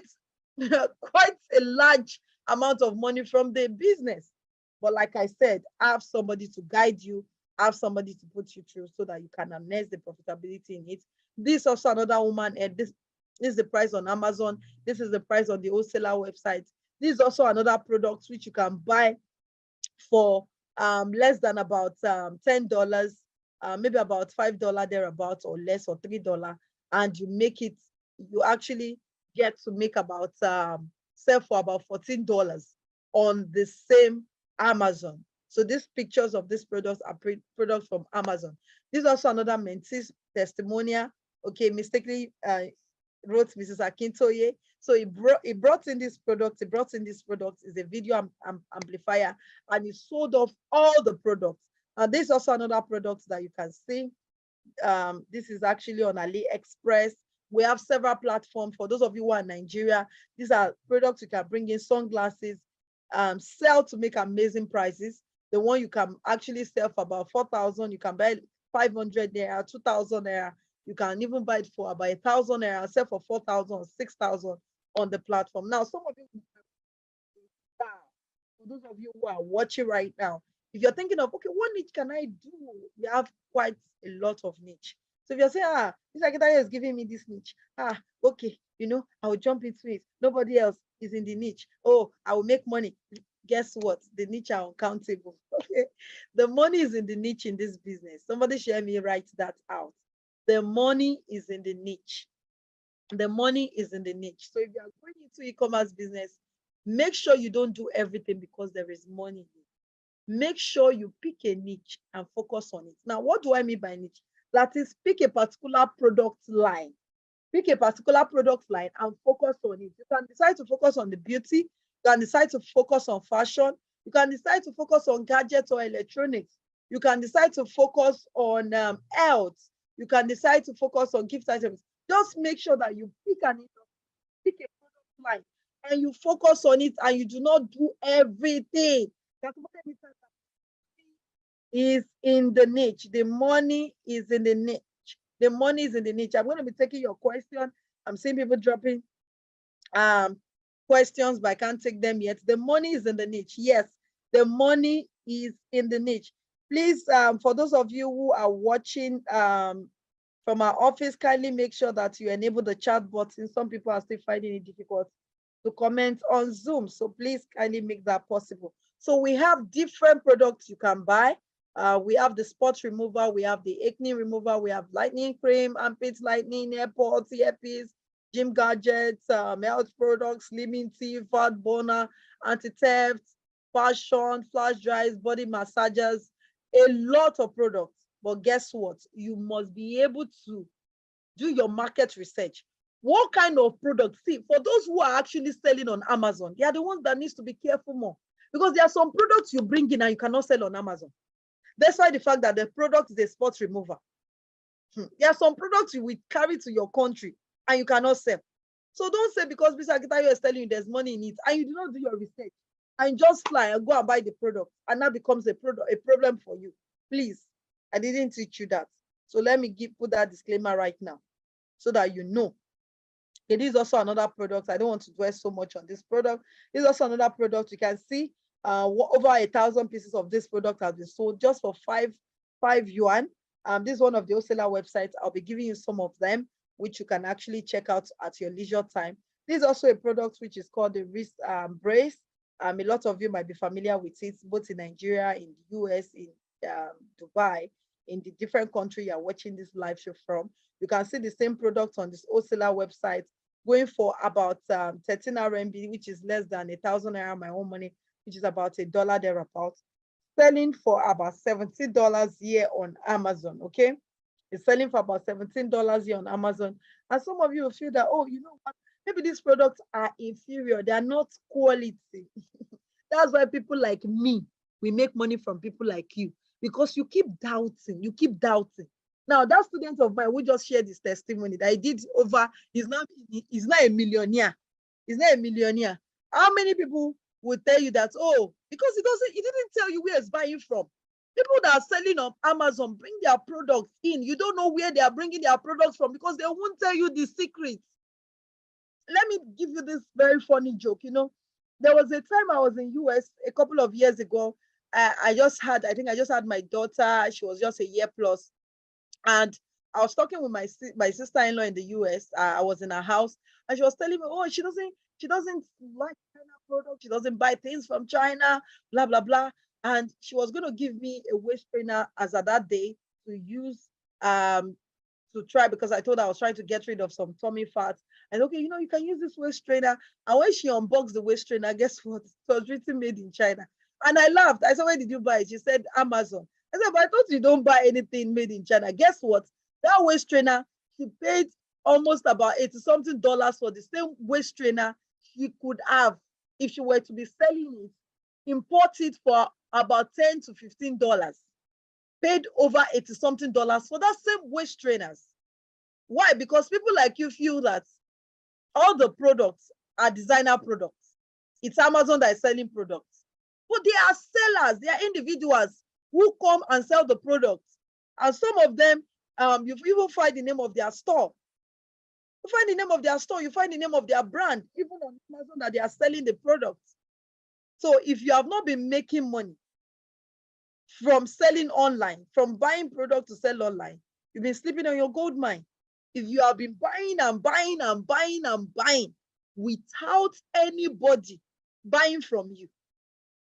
Speaker 1: quite a large amount of money from the business. But like I said, have somebody to guide you, have somebody to put you through so that you can harness the profitability in it. This is also another woman, and this is the price on Amazon. This is the price on the wholesaler website. This is also another product which you can buy for less than about $10, maybe about $5 thereabouts, or less, or $3, and you actually get to make about sell for about $14 on the same Amazon. So these pictures of these products are products from Amazon. This is also another mentee's testimonial. Okay, mistakenly wrote Mrs. Akintoye. So he brought in this product. He brought in this product is a video amplifier, and he sold off all the products. And this is also another product that you can see. This is actually on AliExpress. We have several platforms. For those of you who are in Nigeria, these are products you can bring in, sunglasses, sell to make amazing prices. The one you can actually sell for about 4,000, you can buy 500 naira, 2,000 naira. You can even buy it for about 1,000 naira, sell for 4,000, 6,000 on the platform. Now, some of you, for those of you who are watching right now, if you're thinking of, okay, what niche can I do? We have quite a lot of niche. So if you're saying, this secretary is giving me this niche, okay, I will jump into it. Nobody else is in the niche. Oh, I will make money. Guess what? The niche are uncountable. Okay, the money is in the niche in this business. Somebody share me, write that out. The money is in the niche. The money is in the niche. So if you are going into e-commerce business, make sure you don't do everything because there is money. Make sure you pick a niche and focus on it. Now, what do I mean by niche? That is, pick a particular product line. Pick a particular product line and focus on it. You can decide to focus on the beauty. You can decide to focus on fashion. You can decide to focus on gadgets or electronics. You can decide to focus on health. You can decide to focus on gift items. Just make sure that you pick a product line and you focus on it, and you do not do everything. Is in the niche. The money is in the niche. The money is in the niche. I'm going to be taking your question. I'm seeing people dropping questions, but I can't take them yet. The money is in the niche. Yes, the money is in the niche. Please, for those of you who are watching from our office, kindly make sure that you enable the chat button. Some people are still finding it difficult to comment on Zoom, so please kindly make that possible. So we have different products you can buy. We have the spot remover, we have the acne remover, we have lightning cream, armpit lightning, AirPods, earpiece, gym gadgets, health products, slimming tea, fat burner, anti-theft, fashion, flash dries, body massagers, a lot of products. But guess what? You must be able to do your market research. What kind of products? See, for those who are actually selling on Amazon, they are the ones that needs to be careful more, because there are some products you bring in and you cannot sell on Amazon. That's why the fact that the product is a spot remover. There are some products you will carry to your country and you cannot sell. So don't say because Mr. Akitayo is telling you there's money in it and you do not do your research and just fly and go and buy the product, and that becomes a problem for you. Please, I didn't teach you that. So let me put that disclaimer right now so that you know. It is also another product. I don't want to dwell so much on this product. It's also another product. You can see over 1,000 pieces of this product have been sold just for 5 yuan. This is one of the wholesaler websites. I'll be giving you some of them, which you can actually check out at your leisure time. This is also a product which is called the wrist brace. A lot of you might be familiar with it, both in Nigeria, in the US, in Dubai, in the different country you're watching this live show from. You can see the same product on this wholesaler website going for about 13 RMB, which is less than 1,000 naira, my own money, which is about $1 thereabouts, selling for about $17 here on Amazon. Okay, it's selling for about $17 here on Amazon. And some of you will feel that, oh, you know what, maybe these products are inferior, they are not quality. That's why people like me, we make money from people like you, because you keep doubting. Now, that student of mine who just shared his testimony that he did over, he's not a millionaire. He's not a millionaire. How many people would tell you that, oh, because he didn't tell you where he's buying from. People that are selling on Amazon bring their products in. You don't know where they are bringing their products from because they won't tell you the secrets. Let me give you this very funny joke. You know, there was a time I was in US a couple of years ago. I just had my daughter. She was just a year plus. And I was talking with my sister-in-law in the US. I was in her house, and she was telling me, oh, she doesn't like China products. She doesn't buy things from China, blah, blah, blah. And she was going to give me a waist trainer as at that day to use to try, because I told her I was trying to get rid of some tummy fat. And okay, you know, you can use this waist trainer. And when she unboxed the waist trainer, guess what? It was written made in China. And I laughed. I said, where did you buy it? She said, Amazon. I said, but I thought you don't buy anything made in China. Guess what? That waist trainer, she paid almost about $80-something for the same waist trainer she could have if she were to be selling it, import it for about $10 to $15. Paid over $80-something for that same waist trainers. Why? Because people like you feel that all the products are designer products. It's Amazon that is selling products. But they are sellers, they are individuals who come and sell the products. And some of them, you even find the name of their store. You find the name of their store, you find the name of their brand, even on Amazon, that they are selling the products. So if you have not been making money from selling online, from buying products to sell online, you've been sleeping on your gold mine. If you have been buying and buying and buying and buying without anybody buying from you,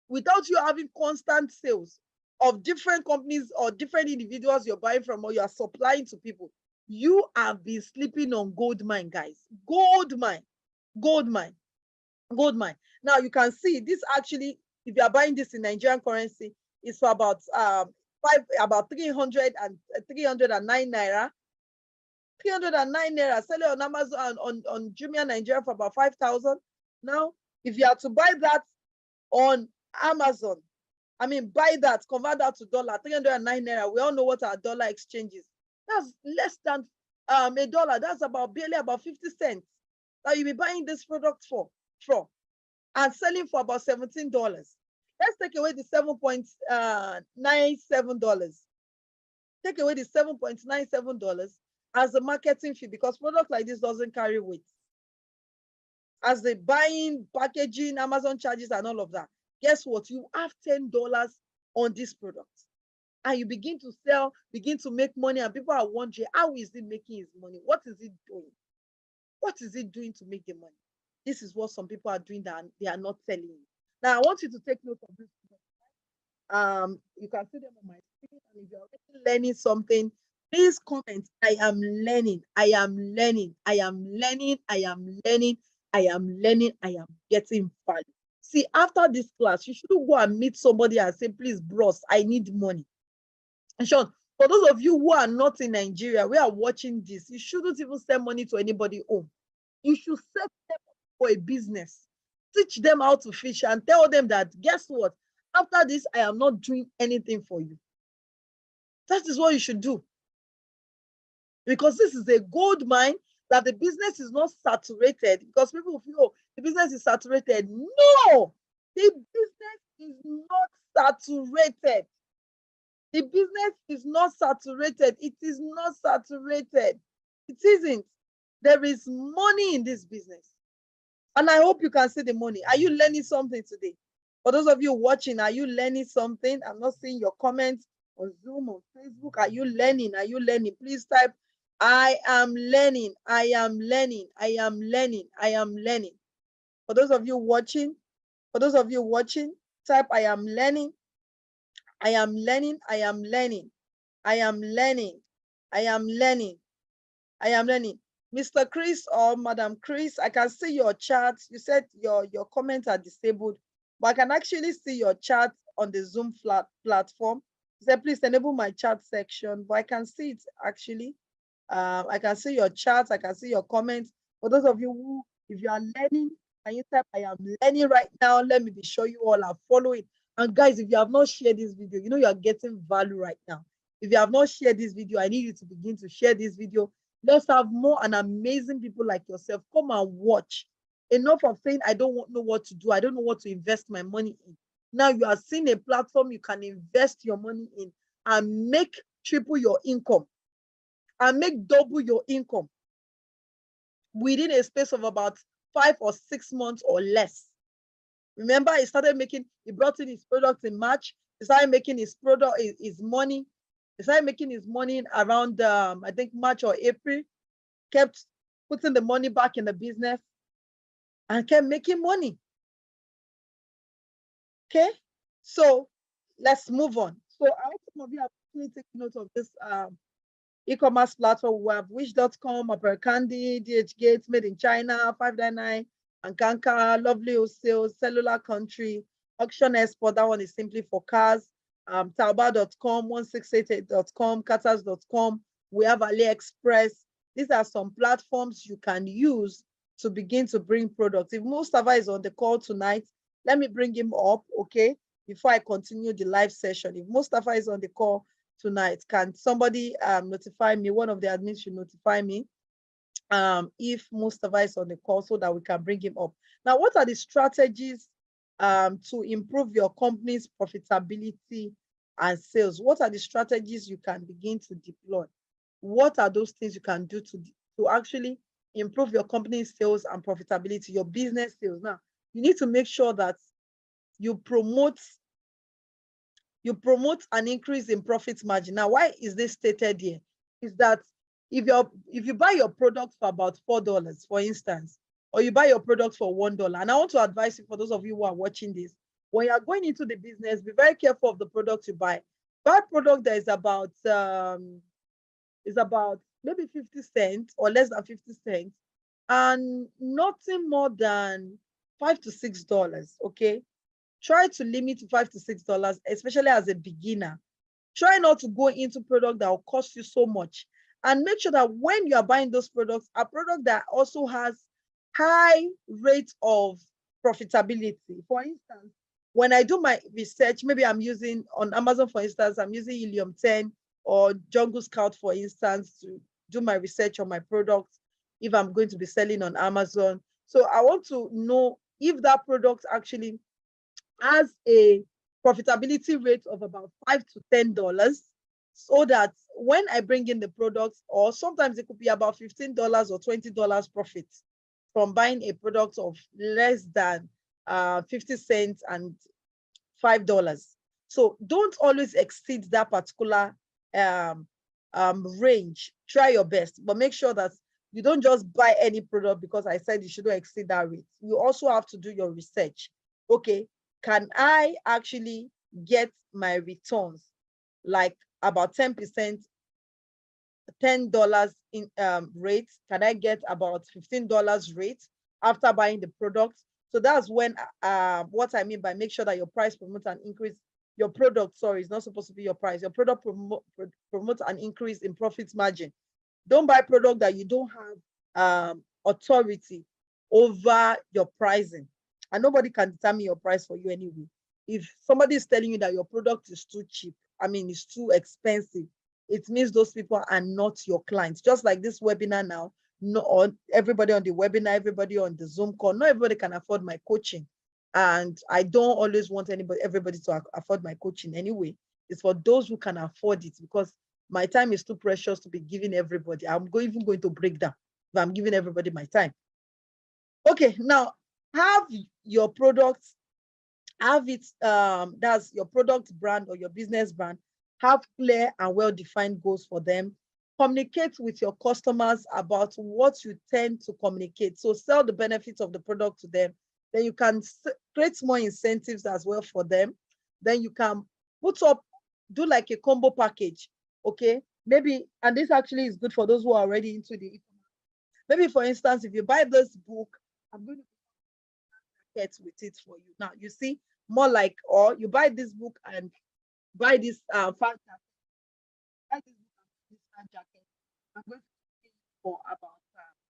Speaker 1: without you having constant sales of different companies or different individuals you're buying from or you are supplying to people, you have been sleeping on gold mine, guys. Gold mine, gold mine, gold mine. Now you can see this actually, if you are buying this in Nigerian currency, it's for about 309 naira. 309 naira, sell it on Amazon, on Jumia Nigeria for about 5,000. Now, if you are to buy that on Amazon, I mean, buy that, convert that to dollar, 309 naira. We all know what our dollar exchange is. That's less than $1. That's barely about 50 cents that you'll be buying this product for and selling for about $17. Let's take away the $7.97. Take away the $7.97 as a marketing fee, because product like this doesn't carry weight. As the buying, packaging, Amazon charges and all of that, guess what? You have $10 on this product. And you begin to sell, begin to make money, and people are wondering, how is he making his money? What is he doing? What is he doing to make the money? This is what some people are doing that they are not telling you. Now, I want you to take note of this. You can see them on my screen, and if you're already learning something, please comment. I am learning, I am learning, I am learning, I am learning, I am learning, I am getting value. See, after this class, you shouldn't go and meet somebody and say, please, bros, I need money. And Sean, for those of you who are not in Nigeria, we are watching this, you shouldn't even send money to anybody home. You should set them up for a business. Teach them how to fish and tell them that, guess what? After this, I am not doing anything for you. That is what you should do. Because this is a gold mine, that the business is not saturated, because people feel, oh, the business is saturated. No, the business is not saturated. The business is not saturated. It is not saturated. It isn't. There is money in this business. And I hope you can see the money. Are you learning something today? For those of you watching, are you learning something? I'm not seeing your comments on Zoom or Facebook. Are you learning? Are you learning? Please type, I am learning. I am learning. I am learning. I am learning. For those of you watching, type, I am learning. I am learning. I am learning. I am learning. I am learning. I am learning. Mr. Chris or Madam Chris, I can see your chat. You said your comments are disabled, but I can actually see your chat on the Zoom platform. You said, please enable my chat section, but I can see it actually. I can see your chat. I can see your comments. For those of you who, if you are learning, can you type, I am learning right now? Let me be sure you all are following. And guys, if you have not shared this video, you know you are getting value right now. If you have not shared this video, I need you to begin to share this video. Let's have more and amazing people like yourself come and watch. Enough of saying, I don't know what to do. I don't know what to invest my money in. Now you are seeing a platform you can invest your money in and make triple your income and make double your income within a space of about 5 or 6 months or less. Remember, he brought in his products in March. He started making his money. He started making his money around, I think, March or April. Kept putting the money back in the business and kept making money. Okay, so let's move on. So I hope some of you have actually taken note of this e-commerce platform. We have Wish.com, Opera Candy, DHgate, Made in China, 599, Ankanka, Lovely Wholesale, Cellular Country, Auction Export, that one is simply for cars, Taobao.com, 1688.com, Katas.com. We have AliExpress. These are some platforms you can use to begin to bring products. If Mustafa is on the call tonight, let me bring him up, okay, before I continue the live session. If Mustafa is on the call tonight. Can somebody notify me? One of the admins should notify me if Mustafa is on the call so that we can bring him up. Now, what are the strategies to improve your company's profitability and sales? What are the strategies you can begin to deploy? What are those things you can do to actually improve your company's sales and profitability, your business sales? Now, you need to make sure that you promote an increase in profit margin. Now, why is this stated here? Is that if you buy your product for about $4, for instance, or you buy your product for $1, and I want to advise you, for those of you who are watching this, when you are going into the business, be very careful of the product you buy. Buy product that is about maybe 50 cents or less than 50 cents, and nothing more than $5 to $6. Okay, try to limit to $5 to $6, especially as a beginner. Try not to go into product that will cost you so much, and make sure that when you are buying those products, a product that also has high rate of profitability. For instance, when I do my research, maybe I'm using on Amazon, for instance, I'm using Helium 10 or Jungle Scout, for instance, to do my research on my products if I'm going to be selling on Amazon. So I want to know if that product actually has a profitability rate of about $5 to $10, so that when I bring in the products, or sometimes it could be about $15 or $20 profit from buying a product of less than 50 cents and $5. So don't always exceed that particular range. Try your best, but make sure that you don't just buy any product because I said you shouldn't exceed that rate. You also have to do your research. Okay, can I actually get my returns like about 10%, $10 in rate? Can I get about $15 rate after buying the product? So that's when what I mean by make sure that your price promotes an increase. Your product, sorry, is not supposed to be your price. Your product promotes an increase in profit margin. Don't buy product that you don't have authority over your pricing, and nobody can determine your price for you anyway. If somebody is telling you that your product is too cheap, I mean, it's too expensive, it means those people are not your clients. Just like this webinar now, no, everybody on the webinar, everybody on the Zoom call, not everybody can afford my coaching. And I don't always want everybody to afford my coaching anyway. It's for those who can afford it, because my time is too precious to be giving everybody. I'm even going to break down if I'm giving everybody my time. Okay, now have your products, have it, that's your product brand or your business brand, have clear and well-defined goals for them. Communicate with your customers about what you tend to communicate. So sell the benefits of the product to them. Then you can create more incentives as well for them. Then you can do like a combo package. Okay, maybe, and this actually is good for those who are already into the e-commerce. Maybe, for instance, if you buy this book, I'm going to get with it for you. Now, you see, more like, or you buy this book and buy this fan jacket. Buy this book and this fan jacket. I'm going to pay for about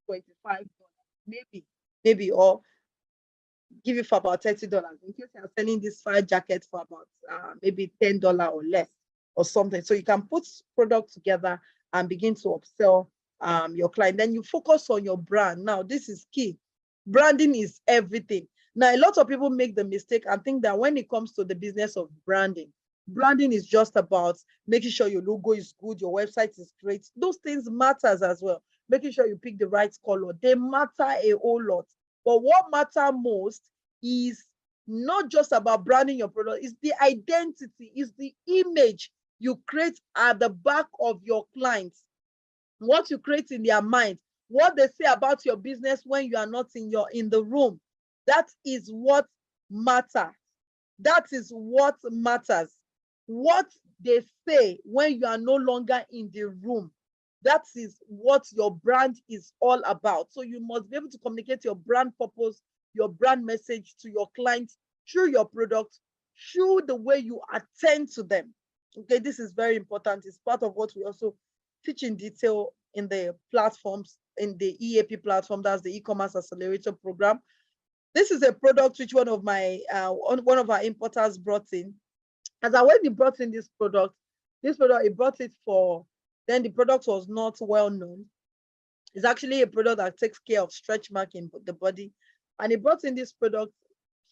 Speaker 1: $25, maybe, or give it for about $30 in case you're selling this fire jacket for about maybe $10 or less or something. So you can put products together and begin to upsell your client. Then you focus on your brand. Now, this is key. Branding is everything. Now, a lot of people make the mistake and think that when it comes to the business of branding is just about making sure your logo is good, your website is great. Those things matters as well. Making sure you pick the right color. They matter a whole lot. But what matters most is not just about branding your product, it's the identity, it's the image you create at the back of your clients, what you create in their mind, what they say about your business when you are not in the room. That is what matters. That is what matters. What they say when you are no longer in the room. That is what your brand is all about. So you must be able to communicate your brand purpose, your brand message to your clients through your product, through the way you attend to them. Okay, this is very important. It's part of what we also teach in detail in the platforms, in the EAP platform, that's the e-commerce accelerator program. This is a product which one of our importers brought in. When he brought in this product, This product, he bought it for, then the product was not well known. It's actually a product that takes care of stretch mark in the body. And he brought in this product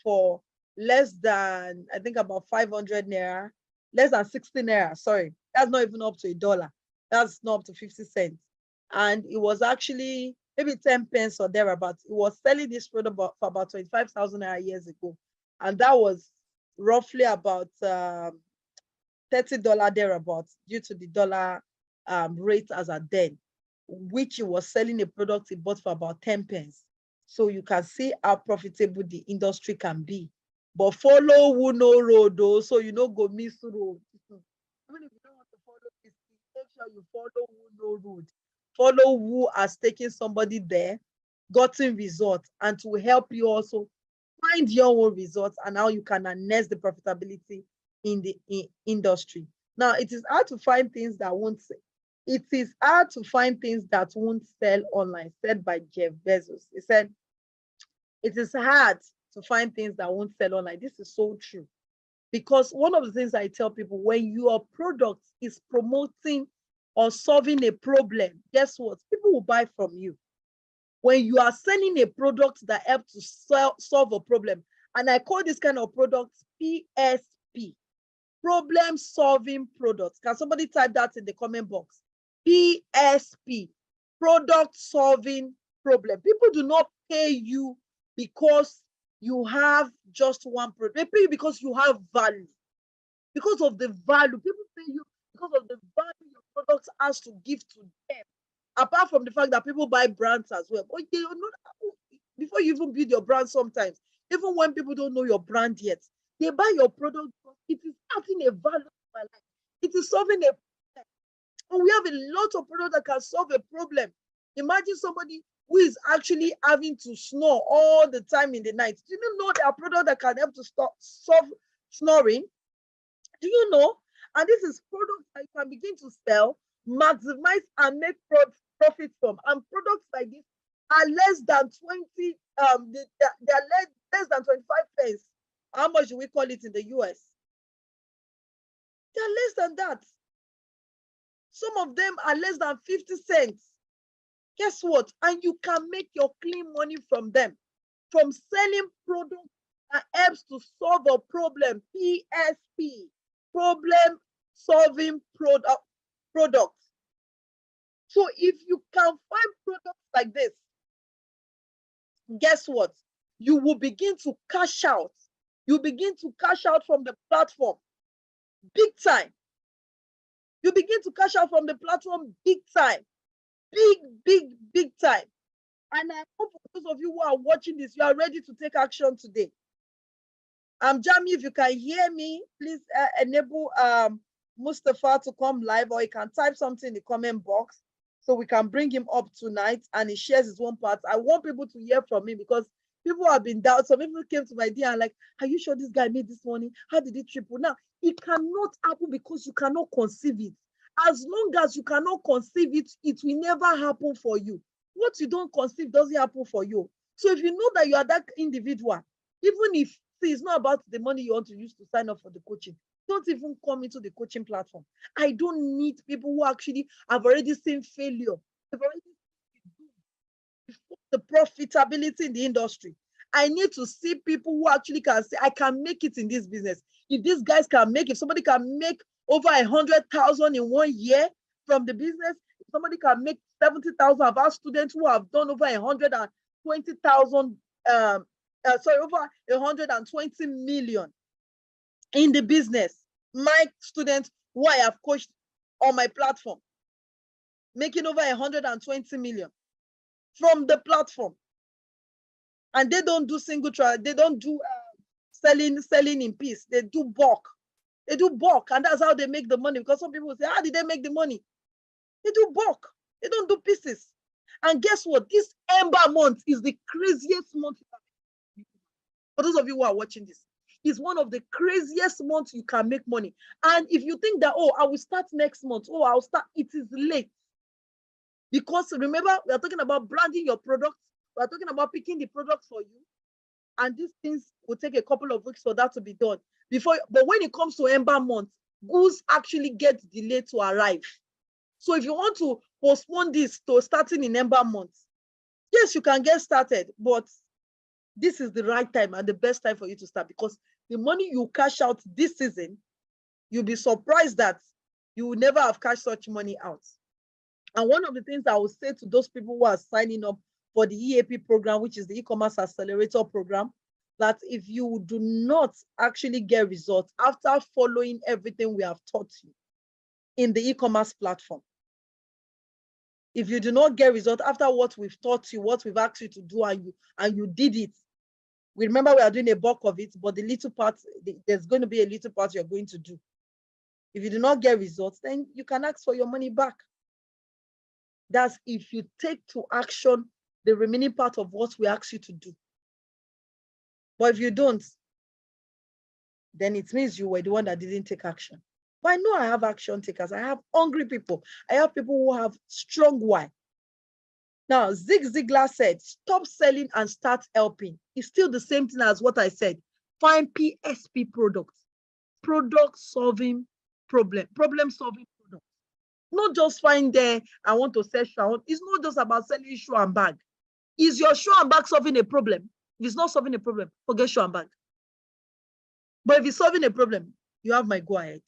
Speaker 1: for less than, I think about 500 naira, less than 60 naira, sorry. That's not even up to $1. That's not up to 50 cents. And it was actually maybe 10 pence or thereabouts. It was selling this product for about 25,000 naira years ago. And that was roughly about $30 thereabouts due to the dollar rate as at then, which he was selling a product he bought for about 10 pence. So you can see how profitable the industry can be. But follow who no road though, so you don't go miss road. Even if you don't want to follow this, make sure you follow who no road. Follow who has taken somebody there, gotten results, and to help you also find your own results and how you can harness the profitability in the industry. Now, it is hard to find things that won't sell. It is hard to find things that won't sell online, said by Jeff Bezos. He said, it is hard to find things that won't sell online. This is so true. Because one of the things I tell people, when your product is promoting or solving a problem, guess what? People will buy from you. When you are selling a product that helps to solve a problem, and I call this kind of product PSP, problem solving products. Can somebody type that in the comment box? PSP, product solving problem. People do not pay you because you have just one product. They pay you because you have value. Because of the value, people pay you because of the value your product has to give to them. Apart from the fact that people buy brands as well. But they don't know, before you even build your brand sometimes, even when people don't know your brand yet, they buy your product because it is adding a value to my life. It is solving a problem. And we have a lot of products that can solve a problem. Imagine somebody who is actually having to snore all the time in the night. Do you know there are products that can help to solve snoring? Do you know? And this is products that you can begin to sell, maximize, and make profit from. And products like this are less than 20, they are less than 25 pence. How much do we call it in the US? They are less than that. Some of them are less than 50 cents. Guess what? And you can make your clean money from them, from selling products that helps to solve a problem. PSP, problem solving products. So if you can find products like this, guess what? You will begin to cash out. You begin to cash out from the platform big time. You begin to cash out from the platform big time. Big time. And I hope for those of you who are watching this, you are ready to take action today. Jamie, if you can hear me, please enable Mustafa to come live, or you can type something in the comment box so we can bring him up tonight and he shares his own part. I want people to hear from me because people have been down. Some people came to my DM and like, are you sure this guy made this money? How did it triple? Now, it cannot happen because you cannot conceive it. As long as you cannot conceive it, it will never happen for you. What you don't conceive doesn't happen for you. So if you know that you are that individual, even if it's not about the money you want to use to sign up for the coaching, don't even come into the coaching platform. I don't need people who actually have already seen failure. They've already seen the profitability in the industry. I need to see people who actually can say, I can make it in this business. If these guys can make, if somebody can make over 100,000 in 1 year from the business, if somebody can make 70,000 of our students who have done over 120,000, over 120 million in the business. My students who I have coached on my platform, making over 120 million from the platform. And they don't do single trial, they don't do selling in piece, they do bulk. They do bulk, and that's how they make the money. Because some people say, how did they make the money? They do bulk, they don't do pieces. And guess what? This Ember month is the craziest month. For those of you who are watching this, it's one of the craziest months you can make money. And if you think that, oh, I will start next month, oh, I'll start, it is late. Because remember, we are talking about branding your product. We are talking about picking the product for you. And these things will take a couple of weeks for that to be done. But when it comes to Ember month, goods actually get delayed to arrive. So if you want to postpone this to starting in Ember months, yes, you can get started, but this is the right time and the best time for you to start, because the money you cash out this season, you'll be surprised that you will never have cashed such money out. And one of the things I will say to those people who are signing up for the EAP program, which is the e-commerce accelerator program, that if you do not actually get results after following everything we have taught you in the e-commerce platform, if you do not get results after what we've taught you, what we've asked you to do, and you did it, we remember we are doing a bulk of it, but the little part, there's going to be a little part you're going to do. If you do not get results, then you can ask for your money back. That's if you take to action the remaining part of what we ask you to do. But if you don't, then it means you were the one that didn't take action. But I know I have action takers. I have hungry people. I have people who have strong why. Now, Zig Ziglar said, stop selling and start helping. It's still the same thing as what I said. Find PSP products, product solving problem solving products. Not just find there, I want to sell shoe. It's not just about selling shoe and bag. Is your shoe and bag solving a problem? If it's not solving a problem, forget shoe and bag. But if it's solving a problem, you have my go ahead.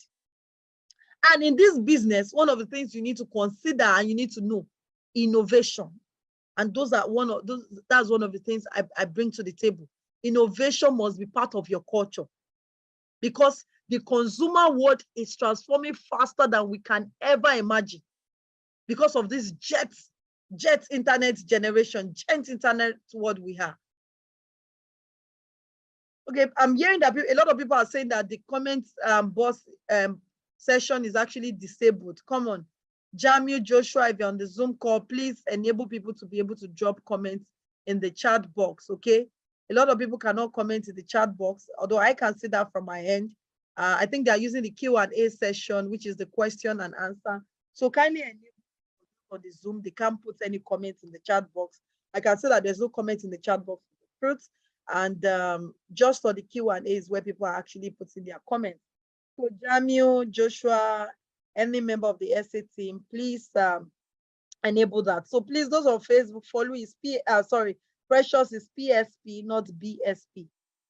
Speaker 1: And in this business, one of the things you need to consider and you need to know, innovation. And that's one of the things I bring to the table. Innovation must be part of your culture, because the consumer world is transforming faster than we can ever imagine because of this jet internet generation, jet internet world we have. Okay, I'm hearing that a lot of people are saying that the comments boss session is actually disabled. Come on, Jamil, Joshua, if you're on the Zoom call, please enable people to be able to drop comments in the chat box, okay? A lot of people cannot comment in the chat box, although I can see that from my end. I think they are using the Q&A session, which is the question and answer. So kindly enable on the Zoom, they can't put any comments in the chat box. I can say that there's no comment in the chat box for the fruits, and just for the Q&A is where people are actually putting their comments. So Jamil, Joshua, any member of the SA team, please enable that. So please, those on Facebook, follow is Precious is PSP, not BSP.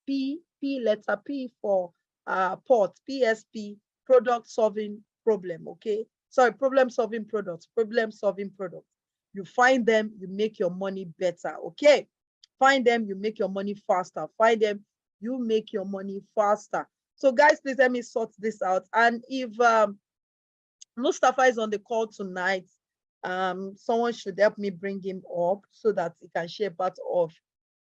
Speaker 1: P letter P for port, PSP, product solving problem, okay? Sorry, problem solving products, problem solving products. You find them, you make your money better, okay? Find them, you make your money faster. Find them, you make your money faster. So guys, please let me sort this out. And if Mustafa is on the call tonight, someone should help me bring him up so that he can share part of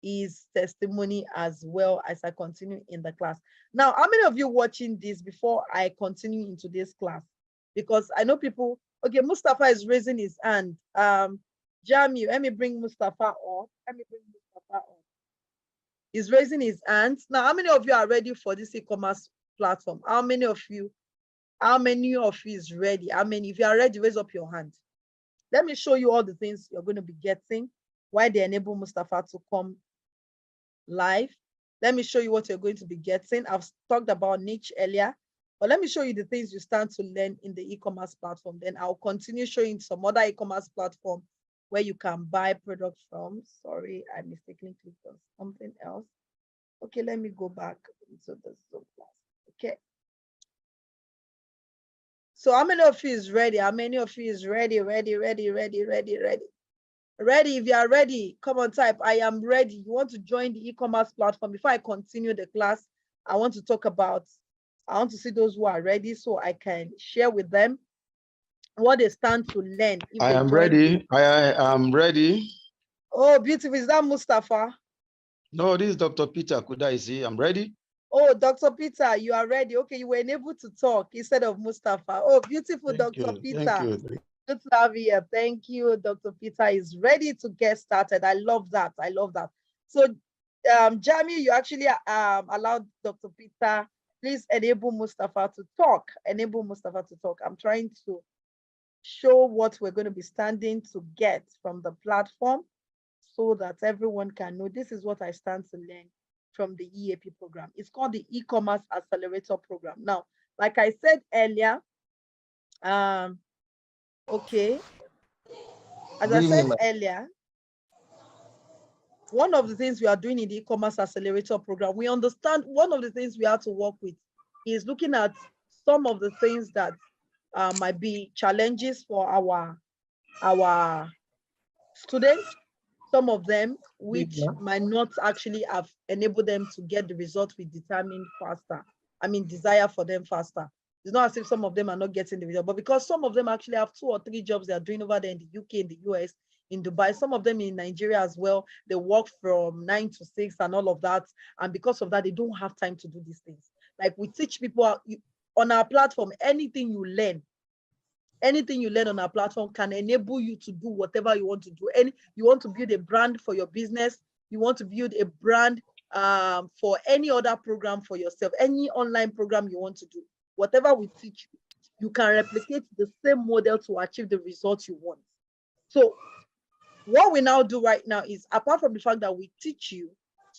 Speaker 1: his testimony as well as I continue in the class. Now, how many of you watching this before I continue into this class? Because I know people, okay, Mustafa is raising his hand. Jamie, let me bring Mustafa up. He's raising his hand. Now, how many of you are ready for this e-commerce platform? How many of you is ready? How many? If you are ready, raise up your hand. Let me show you all the things you're going to be getting while they enable Mustafa to come live. Let me show you what you're going to be getting. I've talked about niche earlier, but let me show you the things you stand to learn in the e-commerce platform. Then I'll continue showing some other e-commerce platform where you can buy products from. Sorry, I mistakenly clicked on something else. Okay, let me go back into the Zoom class. Okay. So how many of you is ready? How many of you is ready? Ready. If you are ready, come on, type, I am ready. You want to join the e-commerce platform. Before I continue the class, I want to see those who are ready so I can share with them what they stand to learn.
Speaker 3: I am ready. I am ready.
Speaker 1: Oh, beautiful. Is that Mustafa?
Speaker 3: No, this is Dr. Peter Kudaisi. I'm ready.
Speaker 1: Oh, Dr. Peter, you are ready. Okay, you were enabled to talk instead of Mustafa. Oh, beautiful, Dr. Peter.
Speaker 3: Thank you.
Speaker 1: Good to have you here. Thank you. Dr. Peter is ready to get started. I love that. So, Jamie, you actually allowed Dr. Peter. Please enable Mustafa to talk. I'm trying to show what we're going to be standing to get from the platform so that everyone can know this is what I stand to learn from the EAP program. It's called the e-commerce accelerator program. Now, like I said earlier, okay, as I said earlier, one of the things we are doing in the e-commerce accelerator program, we understand one of the things we have to work with is looking at some of the things that might be challenges for our students, some of them which might not actually have enabled them to get the result we determined faster. I mean, desire for them faster. It's not as if some of them are not getting the result, but because some of them actually have 2 or 3 jobs they are doing over there in the UK, in the US, in Dubai, some of them in Nigeria as well, they work from 9 to 6 and all of that. And because of that, they don't have time to do these things. Like we teach people on our platform, anything you learn on our platform can enable you to do whatever you want to do. You want to build a brand for your business, you want to build a brand for any other program for yourself, any online program you want to do, whatever we teach you, you can replicate the same model to achieve the results you want. So what we now do right now is, apart from the fact that we teach you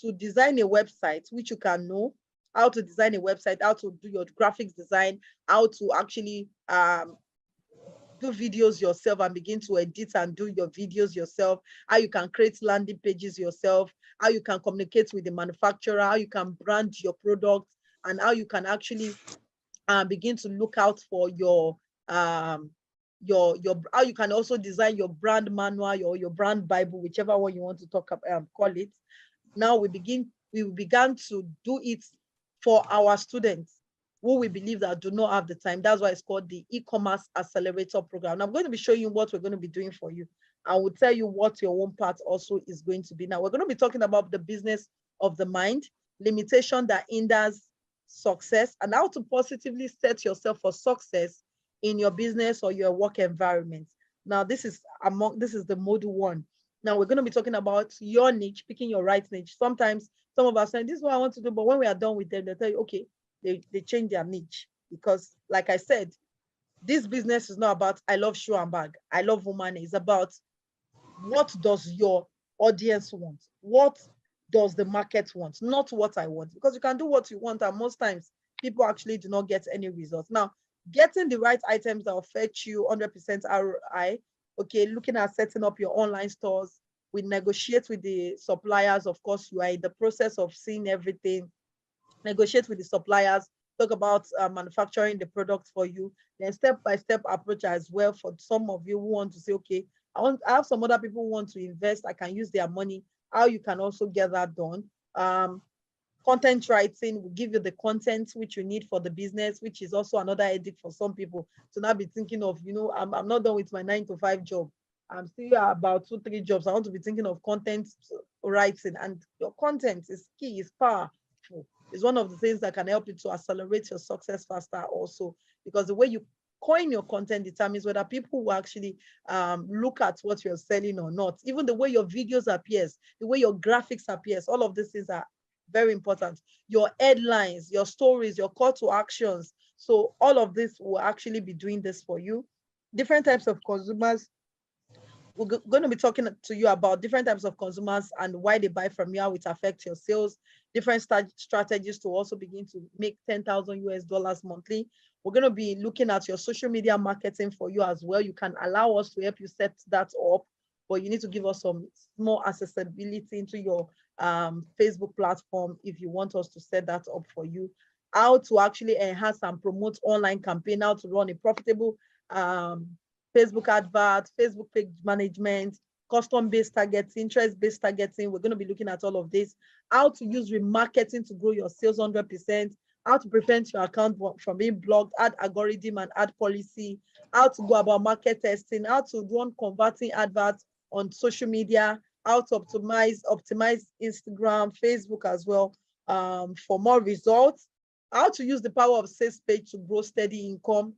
Speaker 1: to design a website, which you can know how to design a website, how to do your graphics design, how to actually do videos yourself and begin to edit and do your videos yourself, how you can create landing pages yourself, how you can communicate with the manufacturer, how you can brand your product, and how you can actually begin to look out for how you can also design your brand manual or your brand Bible, whichever one you want to call it. Now we began to do it for our students who we believe that do not have the time. That's why it's called the e-commerce accelerator program. And I'm going to be showing you what we're going to be doing for you. I will tell you what your own part also is going to be. Now we're going to be talking about the business of the mind, limitation that hinders success, and how to positively set yourself for success in your business or your work environment. Now this is the module 1. Now we're going to be talking about your niche, picking your right niche. Sometimes some of us say, this is what I want to do, but when we are done with them, they tell you, okay, they change their niche. Because like I said, this business is not about I love shoe and bag, I love woman. It's about what does your audience want? What does the market want? Not what I want. Because you can do what you want, and most times people actually do not get any results. Now, getting the right items that will fetch you 100% ROI, okay, looking at setting up your online stores, we negotiate with the suppliers. Of course, you are in the process of seeing everything, negotiate with the suppliers, talk about manufacturing the product for you, then step-by-step approach as well for some of you who want to say, okay, I have some other people who want to invest, I can use their money, how you can also get that done. Content writing will give you the content which you need for the business, which is also another headache for some people to now be thinking of, I'm not done with my 9-to-5 job. I'm still about 2-3 jobs. I want to be thinking of content writing, and your content is key, is powerful. It's one of the things that can help you to accelerate your success faster also, because the way you coin your content determines whether people will actually look at what you're selling or not. Even the way your videos appears, the way your graphics appears, all of these things are very important. Your headlines, your stories, your call to actions. So all of this will actually be doing this for you. Different types of consumers. We're going to be talking to you about different types of consumers and why they buy from you, how it affects your sales, different strategies to also begin to make $10,000 monthly. We're going to be looking at your social media marketing for you as well. You can allow us to help you set that up, but you need to give us some more accessibility into your Facebook platform if you want us to set that up for you. How to actually enhance and promote online campaign, how to run a profitable Facebook advert, Facebook page management, custom-based targeting, interest-based targeting. We're going to be looking at all of this. How to use remarketing to grow your sales 100%. How to prevent your account from being blocked, ad algorithm and ad policy. How to go about market testing. How to run converting adverts on social media. How to optimize Instagram, Facebook as well for more results. How to use the power of sales page to grow steady income.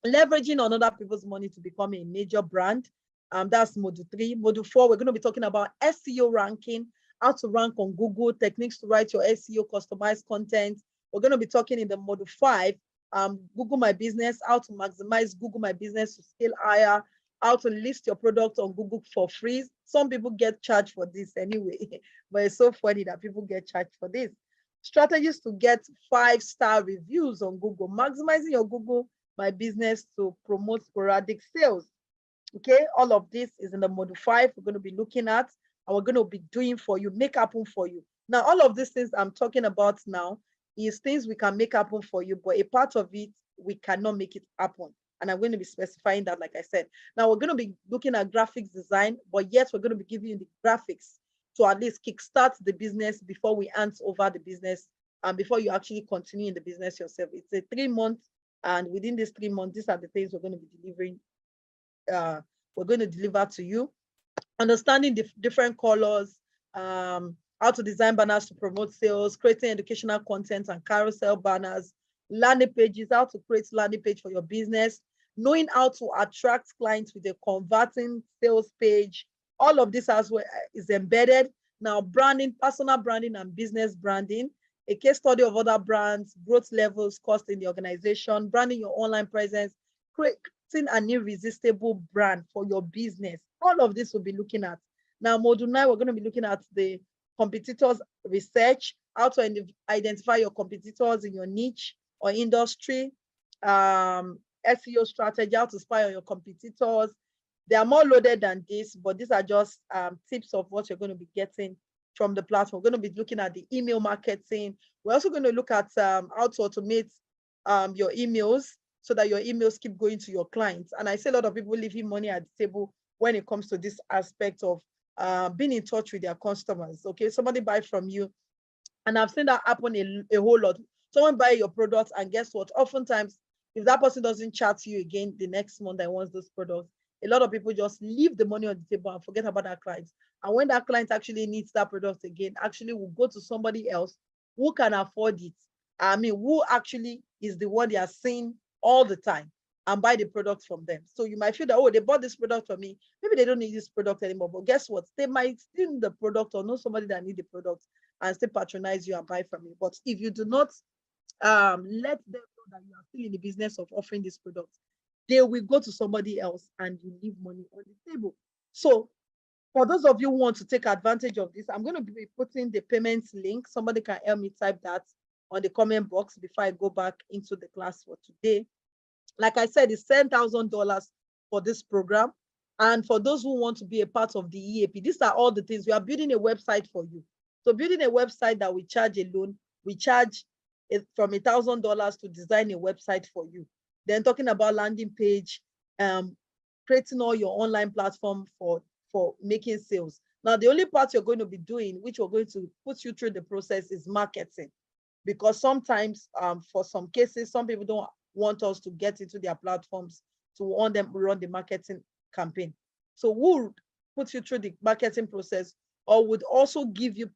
Speaker 1: Leveraging on other people's money to become a major brand. That's module 3. Module 4, we're going to be talking about SEO ranking, how to rank on Google, techniques to write your SEO, customized content. We're going to be talking in the module 5, Google My Business, how to maximize Google My Business to scale higher, how to list your product on Google for free. Some people get charged for this anyway, but it's so funny that people get charged for this. Strategies to get 5-star reviews on Google. Maximizing your Google My Business to promote sporadic sales. Okay, all of this is in the module 5 we're going to be looking at, and we're going to be doing for you, make happen for you. Now, all of these things I'm talking about now is things we can make happen for you, but a part of it, we cannot make it happen. And I'm going to be specifying that, like I said. Now, we're going to be looking at graphics design, but yes, we're going to be giving you the graphics to at least kickstart the business before we hand over the business and before you actually continue in the business yourself. It's a 3 month, and within this 3 months, these are the things we're going to be delivering. We're going to deliver to you. Understanding the different colors, how to design banners to promote sales, creating educational content and carousel banners, landing pages, how to create landing page for your business, knowing how to attract clients with a converting sales page. All of this as well is embedded. Now, branding, personal branding and business branding, a case study of other brands, growth levels, cost in the organization, branding your online presence, creating an irresistible brand for your business. All of this we'll be looking at. Now, module 9, we're going to be looking at the competitors research, how to identify your competitors in your niche or industry, SEO strategy, how to spy on your competitors. They are more loaded than this, but these are just tips of what you're going to be getting from the platform. We're going to be looking at the email marketing. We're also going to look at how to automate your emails so that your emails keep going to your clients. And I see a lot of people leaving money at the table when it comes to this aspect of being in touch with their customers. Okay, somebody buy from you, and I've seen that happen a whole lot. Someone buy your products, and guess what? Oftentimes, if that person doesn't chat to you again the next month and wants those products, a lot of people just leave the money on the table and forget about that client. And when that client actually needs that product again, actually will go to somebody else who can afford it. I mean, who actually is the one they are seeing all the time and buy the product from them. So you might feel that, oh, they bought this product from me. Maybe they don't need this product anymore. But guess what? They might still need the product or know somebody that needs the product and still patronize you and buy from you. But if you do not let them know that you are still in the business of offering this product, they will go to somebody else and you leave money on the table. So for those of you who want to take advantage of this, I'm going to be putting the payments link. Somebody can help me type that on the comment box before I go back into the class for today. Like I said, it's $10,000 for this program. And for those who want to be a part of the EAP, these are all the things. We are building a website for you. So building a website that we charge alone, we charge it from $1,000 to design a website for you. Then talking about landing page, creating all your online platform for making sales. Now, the only part you're going to be doing, which we're going to put you through the process, is marketing. Because sometimes, for some cases, some people don't want us to get into their platforms to want them to run the marketing campaign. So we'll put you through the marketing process, or would also give you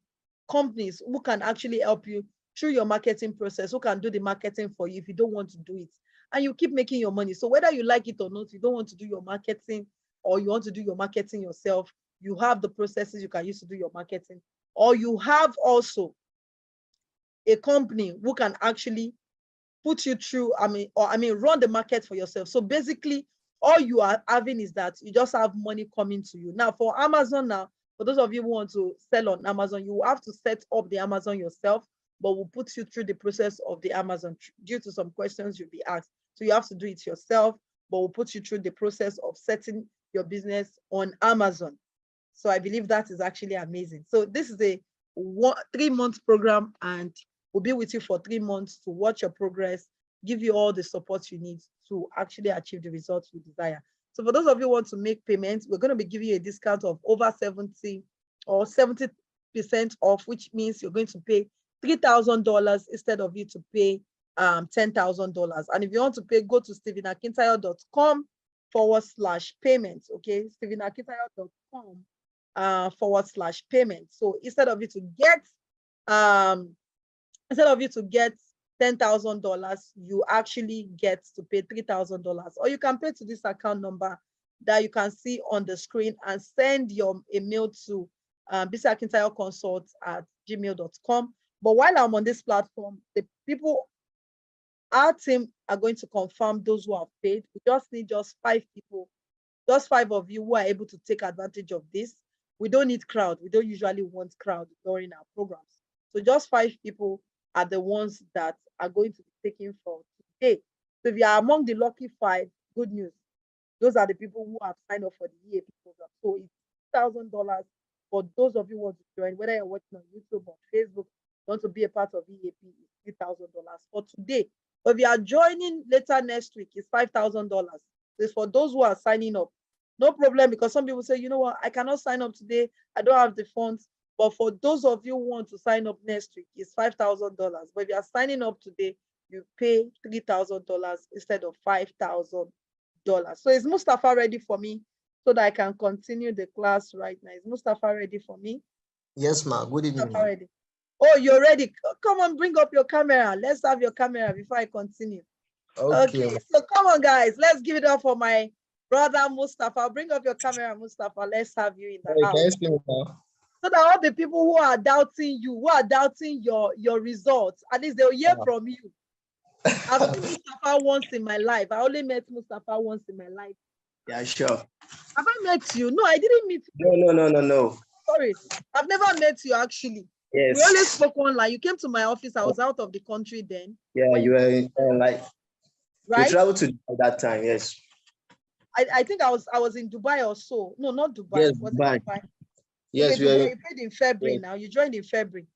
Speaker 1: companies who can actually help you through your marketing process, who can do the marketing for you if you don't want to do it. And you keep making your money. So whether you like it or not, you don't want to do your marketing, or you want to do your marketing yourself, you have the processes you can use to do your marketing. Or you have also a company who can actually put you through, run the market for yourself. So basically, all you are having is that you just have money coming to you. Now, for Amazon now, for those of you who want to sell on Amazon, you will have to set up the Amazon yourself, but we'll put you through the process of the Amazon due to some questions you'll be asked. So you have to do it yourself, but we'll put you through the process of setting your business on Amazon. So I believe that is actually amazing. So this is a 3-month program, and we'll be with you for 3 months to watch your progress, give you all the support you need to actually achieve the results you desire. So for those of you who want to make payments, we're going to be giving you a discount of over 70 or 70% off, which means you're going to pay $3,000 instead of you to pay $10,000. And if you want to pay, go to stephenakintayo.com/payment. Okay, stephenakintayo.com/payment. So instead of you to get $10,000, you actually get to pay $3,000. Or you can pay to this account number that you can see on the screen and send your email to bcakintayoconsult@gmail.com. But while I'm on this platform, our team are going to confirm those who have paid. We just need 5 people, just 5 of you who are able to take advantage of this. We don't need crowd. We don't usually want crowd during our programs. So just 5 people are the ones that are going to be taken for today. So if you are among the lucky 5, good news. Those are the people who have signed up for the EAP program. So it's $1,000 for those of you who want to join, whether you're watching on YouTube or Facebook, want to be a part of EAP, it's $3,000 for today. But if you are joining later next week, it's $5,000. It's for those who are signing up. No problem, because some people say, you know what, I cannot sign up today. I don't have the funds. But for those of you who want to sign up next week, it's $5,000. But if you are signing up today, you pay $3,000 instead of $5,000. So is Mustafa ready for me so that I can continue the class right now? Is Mustafa ready for me?
Speaker 4: Yes, ma. Good evening.
Speaker 1: Mustafa ready. Oh, you're ready. Come on, bring up your camera. Let's have your camera before I continue. Okay, so come on, guys. Let's give it up for my brother Mustafa. Bring up your camera, Mustafa. Let's have you in the house. So that all the people who are doubting you, who are doubting your results, at least they'll hear from you. I've met Mustafa once in my life. I only met Mustafa once in my life.
Speaker 4: Yeah, sure.
Speaker 1: Have I met you? No, I didn't meet you.
Speaker 4: No.
Speaker 1: Sorry, I've never met you actually.
Speaker 4: Yes.
Speaker 1: We only spoke online. You came to my office. I was out of the country then.
Speaker 4: Yeah, you were like,
Speaker 1: right?
Speaker 4: You traveled to Dubai that time, yes.
Speaker 1: I think I was in Dubai or so. No, not Dubai.
Speaker 4: Yes,
Speaker 1: was
Speaker 4: Dubai.
Speaker 1: It Dubai?
Speaker 4: Yes,
Speaker 1: okay, Dubai, you paid in February now. You joined in February.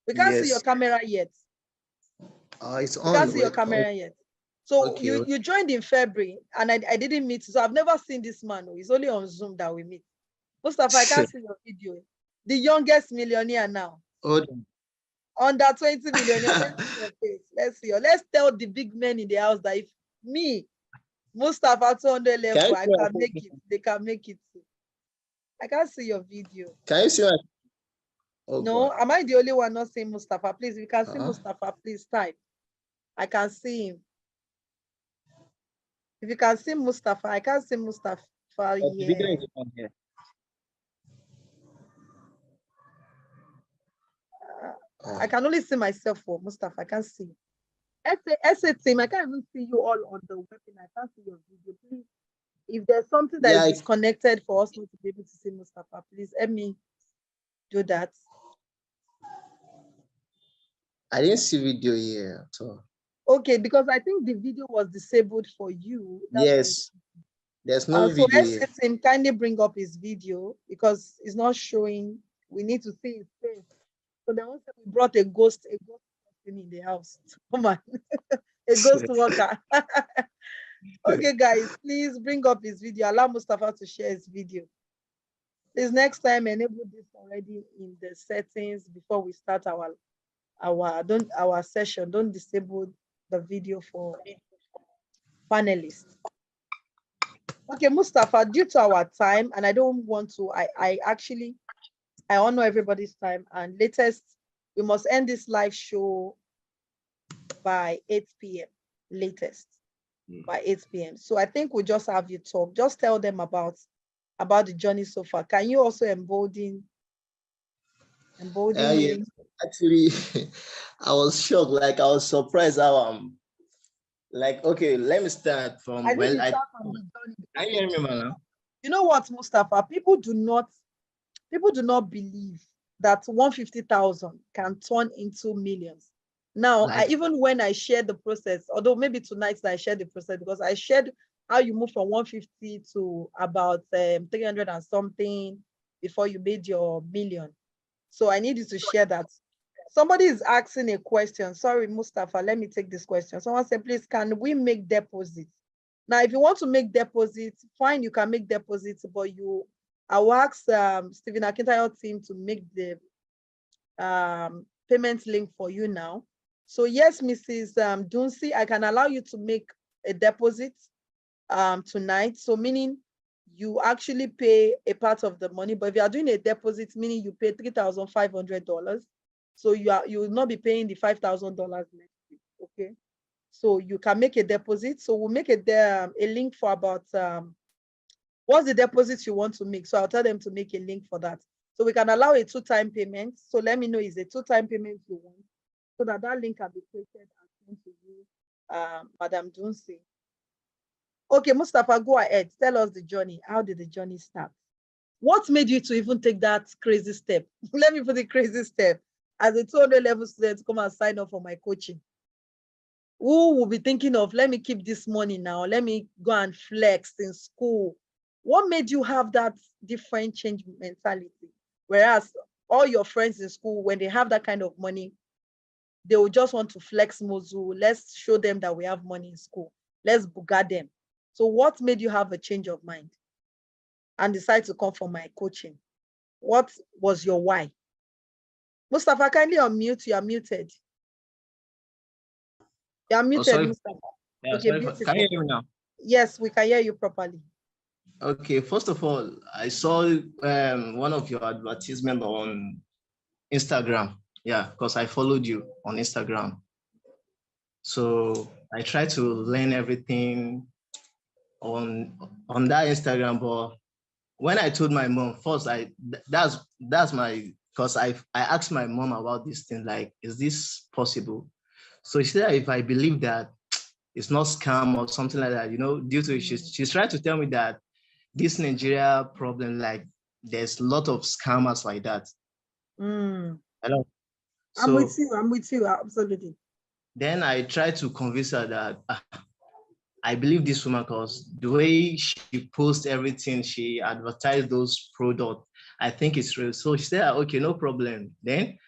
Speaker 1: We can't see your camera yet.
Speaker 4: It's on.
Speaker 1: We can't see your camera yet. So you joined in February, and I didn't meet you. So I've never seen this man. It's only on Zoom that we meet. Mustafa, I can't see your video. The youngest millionaire now. Under 20 million. Let's see. Let's tell the big men in the house that if me, Mustafa 200 level, I can make it. They can make it too. I can't see your video.
Speaker 4: Can you see my...
Speaker 1: No, am I the only one not seeing Mustafa? Please, if you can see Mustafa, please type. I can see him. If you can see Mustafa, I can't see Mustafa here. I can only see myself for Mustafa. I can't see. SA team, I can't even see you all on the webinar. I can't see your video. Please, if there's something that is disconnected for us not to be able to see Mustafa, please let me do that.
Speaker 4: I didn't see video here at all.
Speaker 1: Okay, because I think the video was disabled for you.
Speaker 4: Yes, there's no video here.
Speaker 1: So SA kindly bring up his video because it's not showing. We need to see his face. So then also we brought a ghost person in the house. Come on, a ghost worker. Okay, guys, please bring up his video. Allow Mustafa to share his video. Please, next time, enable this already in the settings before we start our session. Don't disable the video for panelists. Okay, Mustafa, due to our time, and I don't want to, I honor everybody's time, and latest, we must end this live show by 8 p.m. latest. By 8 p.m. So I think we'll just have you talk. Just tell them about the journey so far. Can you also embolden
Speaker 4: yeah. Actually, I was shocked. Like I was surprised how like, okay, let me start from when I hear me, man.
Speaker 1: You know what, Mustafa? People do not believe that 150,000 can turn into millions. Now, even when I share the process, although maybe tonight I shared the process because I shared how you move from 150 to about 300 and something before you made your million. So I need you to share that. Somebody is asking a question. Sorry, Mustafa, let me take this question. Someone said, please, can we make deposits? Now, if you want to make deposits, fine, you can make deposits, but I will ask Stephen Akintayo team to make the payment link for you now. So yes, Mrs. Dunsi, I can allow you to make a deposit tonight. So meaning you actually pay a part of the money, but if you are doing a deposit, meaning you pay $3,500, so you will not be paying the $5,000 next week. Okay, so you can make a deposit. So we'll make a link for about what's the deposit you want to make. So I'll tell them to make a link for that. So we can allow a 2-time payment. So let me know, is a 2-time payment you want, so that link can be created and sent to you, Madam Dunsi. Okay, Mustafa, go ahead. Tell us the journey. How did the journey start? What made you to even take that crazy step? Let me put the crazy step. as a 200 level student to come and sign up for my coaching? Who will be thinking of, let me keep this money now, let me go and flex in school? What made you have that different change mentality? Whereas all your friends in school, when they have that kind of money, they will just want to flex muzzle. Let's show them that we have money in school. Let's booga them. So what made you have a change of mind and decide to come for my coaching? What was your why? Mustafa, kindly unmute. You are muted. You are muted,
Speaker 4: sorry.
Speaker 1: Mustafa.
Speaker 4: Yeah,
Speaker 1: Okay, beautiful.
Speaker 4: can you hear me now?
Speaker 1: Yes, we can hear you properly.
Speaker 4: Okay, first of all, I saw one of your advertisement on Instagram. Yeah, because I followed you on Instagram. So I tried to learn everything on that Instagram, but when I told my mom first, that's my, because I asked my mom about this thing, like, is this possible? So she said if I believe that it's not scam or something like that, you know, due to she's trying to tell me that this Nigeria problem, like there's a lot of scammers like that. Hello.
Speaker 1: I'm with you, absolutely.
Speaker 4: Then I tried to convince her that I believe this woman because the way she posts everything, she advertised those products, I think it's real. So she said, okay, no problem. Then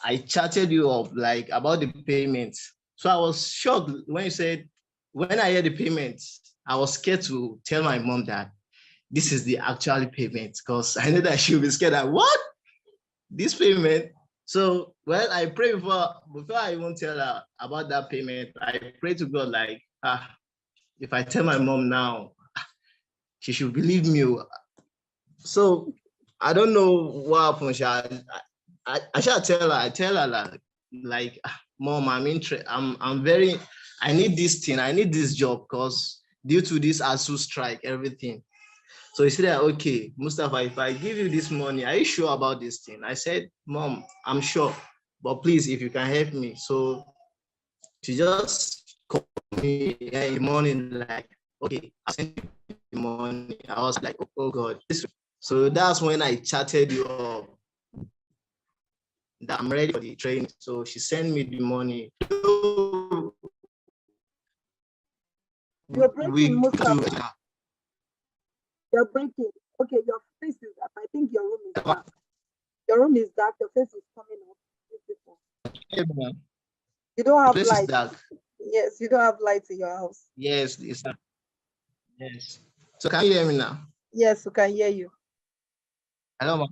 Speaker 4: I chatted you up like about the payment. So I was shocked when you said, when I heard the payment, I was scared to tell my mom that this is the actual payment because I know that she'll be scared that what? This payment? So, well, I pray before I even tell her about that payment, I pray to God like, if I tell my mom now, she should believe me. So I don't know what happened. I shall tell her. I tell her like Mom, I'm interested. I need this thing. I need this job because due to this ASU strike, everything. So he said, okay, Mustafa, if I give you this money, are you sure about this thing? I said, Mom, I'm sure, but please, if you can help me. So she just called me in the morning, like, okay, I sent you the money. I was like, oh God. So that's when I chatted you up that I'm ready for the training. So she sent me the money.
Speaker 1: You're breaking, Mustafa. You're breaking. Okay, your face is up. I think your room is dark. Your room is dark. Your face is coming up. You don't have light. Yes, you don't have light in your house.
Speaker 4: Yes, it's dark. Yes. So can you hear me now?
Speaker 1: Yes, we can hear you.
Speaker 4: Hello, ma'am.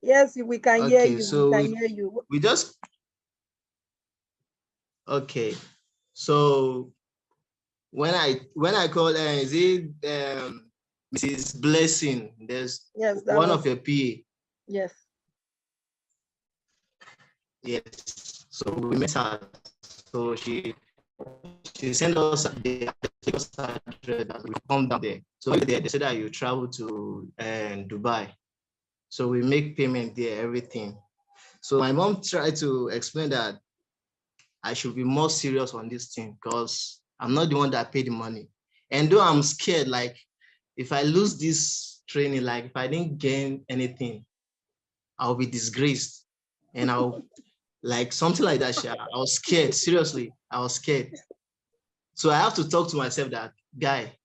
Speaker 1: Yes, we can hear you.
Speaker 4: So
Speaker 1: we can hear you.
Speaker 4: We just okay. So when I call is it Mrs. Blessing? There's one of your PA.
Speaker 1: Yes.
Speaker 4: Yes. So we met her. So she sent us the address that we come down there. So they said that you travel to Dubai. So we make payment there, everything. So my mom tried to explain that I should be more serious on this thing because I'm not the one that paid the money. And though I'm scared, like if I lose this training, like if I didn't gain anything, I'll be disgraced. And I'll like something like that. I was scared, seriously, I was scared. So I have to talk to myself that, guy,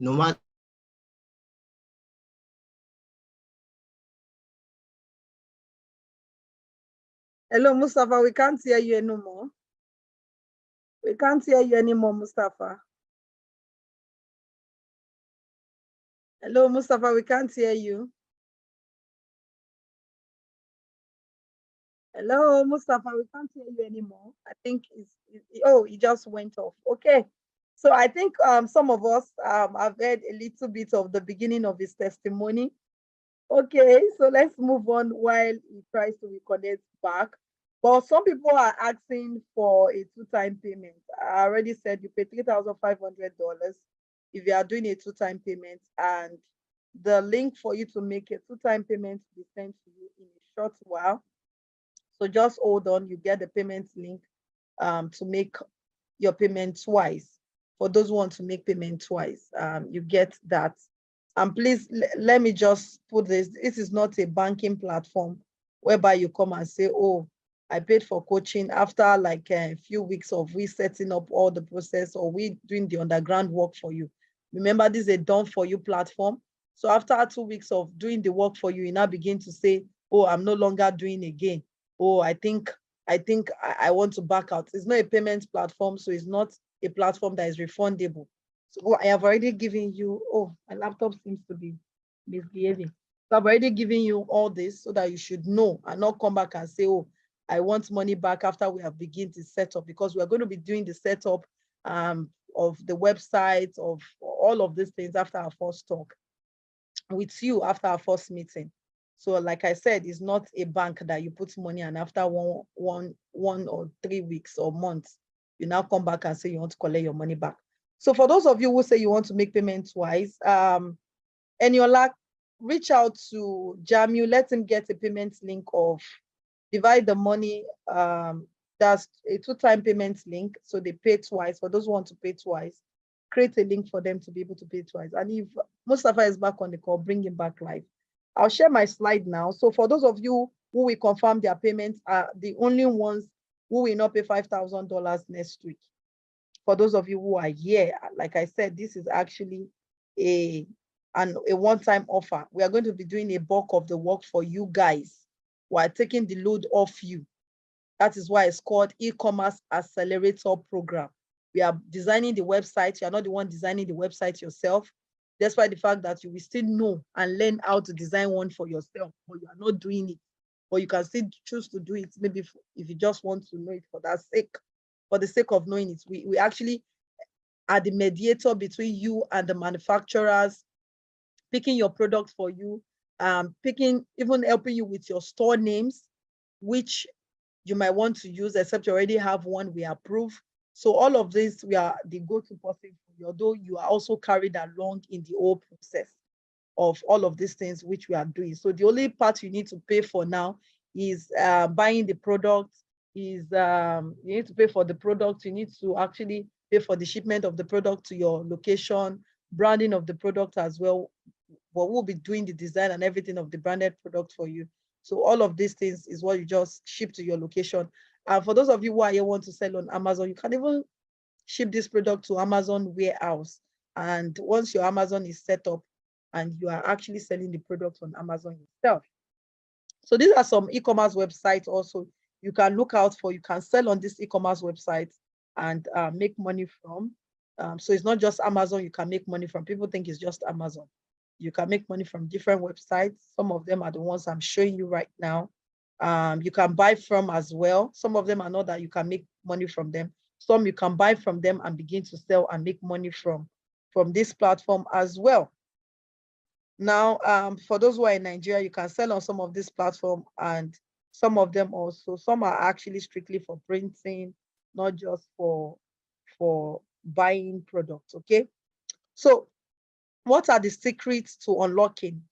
Speaker 4: no matter.
Speaker 1: Hello, Mustafa, we can't hear you anymore. We can't hear you anymore, Mustafa. Hello, Mustafa, we can't hear you. Hello, Mustafa, we can't hear you anymore. I think he just went off. Okay. So I think some of us have heard a little bit of the beginning of his testimony. Okay, so let's move on while he tries to reconnect back. But some people are asking for a two-time payment. I already said you pay $3,500 if you are doing a two-time payment, and the link for you to make a two-time payment will be sent to you in a short while. So just hold on, you get the payment link to make your payment twice. For those who want to make payment twice, you get that. And please let me just put this. This is not a banking platform. whereby you come and say, oh, I paid for coaching after like a few weeks of we setting up all the process or we doing the underground work for you. Remember, this is a done for you platform. So after 2 weeks of doing the work for you, you now begin to say, oh, I'm no longer doing again. Oh, I think I want to back out. It's not a payment platform, so it's not a platform that is refundable. So I have already given you, oh, my laptop seems to be misbehaving. So I've already given you all this so that you should know and not come back and say, oh, I want money back after we have begun to set up, because we're going to be doing the setup of the website, of all of these things after our first talk with you, after our first meeting. So like I said, it's not a bank that you put money and after one or 3 weeks or months, you now come back and say you want to collect your money back. So for those of you who say you want to make payments twice, Eniola, reach out to Jamu, let him get a payment link of divide the money. That's a 2-time payment link, so they pay twice. For those who want to pay twice, create a link for them to be able to pay twice. And if Mustafa is back on the call, bring him back live. I'll share my slide now. So for those of you who will confirm their payments are the only ones who will not pay $5,000 next week. For those of you who are here, like I said, this is actually a one-time offer. We are going to be doing a bulk of the work for you guys. We are taking the load off you. That is why it's called E-commerce Accelerator Program. We are designing the website. You are not the one designing the website yourself, despite the fact that you will still know and learn how to design one for yourself, but you are not doing it. But you can still choose to do it, maybe if you just want to know it for that sake, for the sake of knowing it. We actually are the mediator between you and the manufacturers, picking your product for you, even helping you with your store names, which you might want to use, except you already have one we approve. So all of this, we are the go-to person for you, although you are also carried along in the whole process of all of these things which we are doing. So the only part you need to pay for now is buying the product, you need to pay for the product, you need to actually pay for the shipment of the product to your location, branding of the product as well. But we'll be doing the design and everything of the branded product for you. So all of these things is what you just ship to your location. And for those of you who are here want to sell on Amazon, you can even ship this product to Amazon warehouse. And once your Amazon is set up and you are actually selling the product on Amazon yourself. So these are some e-commerce websites also you can look out for. You can sell on this e-commerce website and make money from. So it's not just Amazon you can make money from. People think it's just Amazon. You can make money from different websites. Some of them are the ones I'm showing you right now. You can buy from as well. Some of them are not that you can make money from them. Some you can buy from them and begin to sell and make money from this platform as well. Now, for those who are in Nigeria, you can sell on some of this platform, and some of them also, some are actually strictly for printing, not just for buying products, okay? So what are the secrets to unlocking,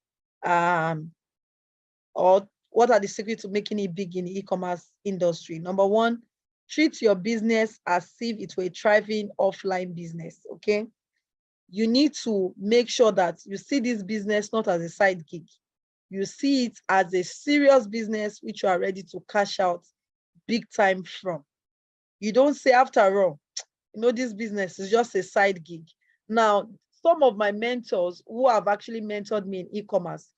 Speaker 1: or what are the secrets to making it big in the e-commerce industry? Number one, treat your business as if it were a thriving offline business, okay? You need to make sure that you see this business not as a side gig. You see it as a serious business which you are ready to cash out big time from. You don't say, after all, this business is just a side gig. Now, some of my mentors who have actually mentored me in e-commerce,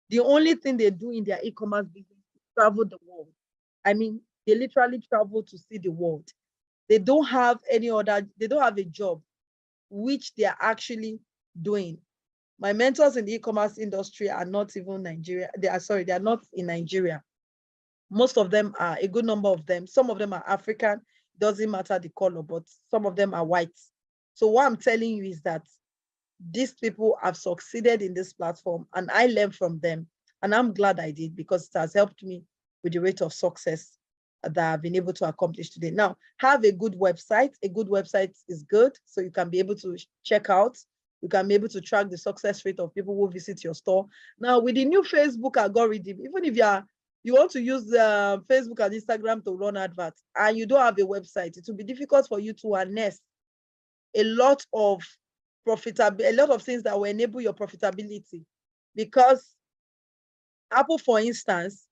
Speaker 1: the only thing they do in their e-commerce business is travel the world. I mean, they literally travel to see the world. They don't have they don't have a job which they are actually doing. My mentors in the e-commerce industry are not even Nigeria. They are not in Nigeria. Most of them are, a good number of them. Some of them are African, doesn't matter the color, but some of them are white. So what I'm telling you is that these people have succeeded in this platform, and I learned from them. And I'm glad I did, because it has helped me with the rate of success that I've been able to accomplish today. Now, have a good website. A good website is good, so you can be able to check out. You can be able to track the success rate of people who visit your store. Now, with the new Facebook algorithm, even if you want to use Facebook and Instagram to run adverts and you don't have a website, it will be difficult for you to harness a lot of things that will enable your profitability. Because Apple, for instance,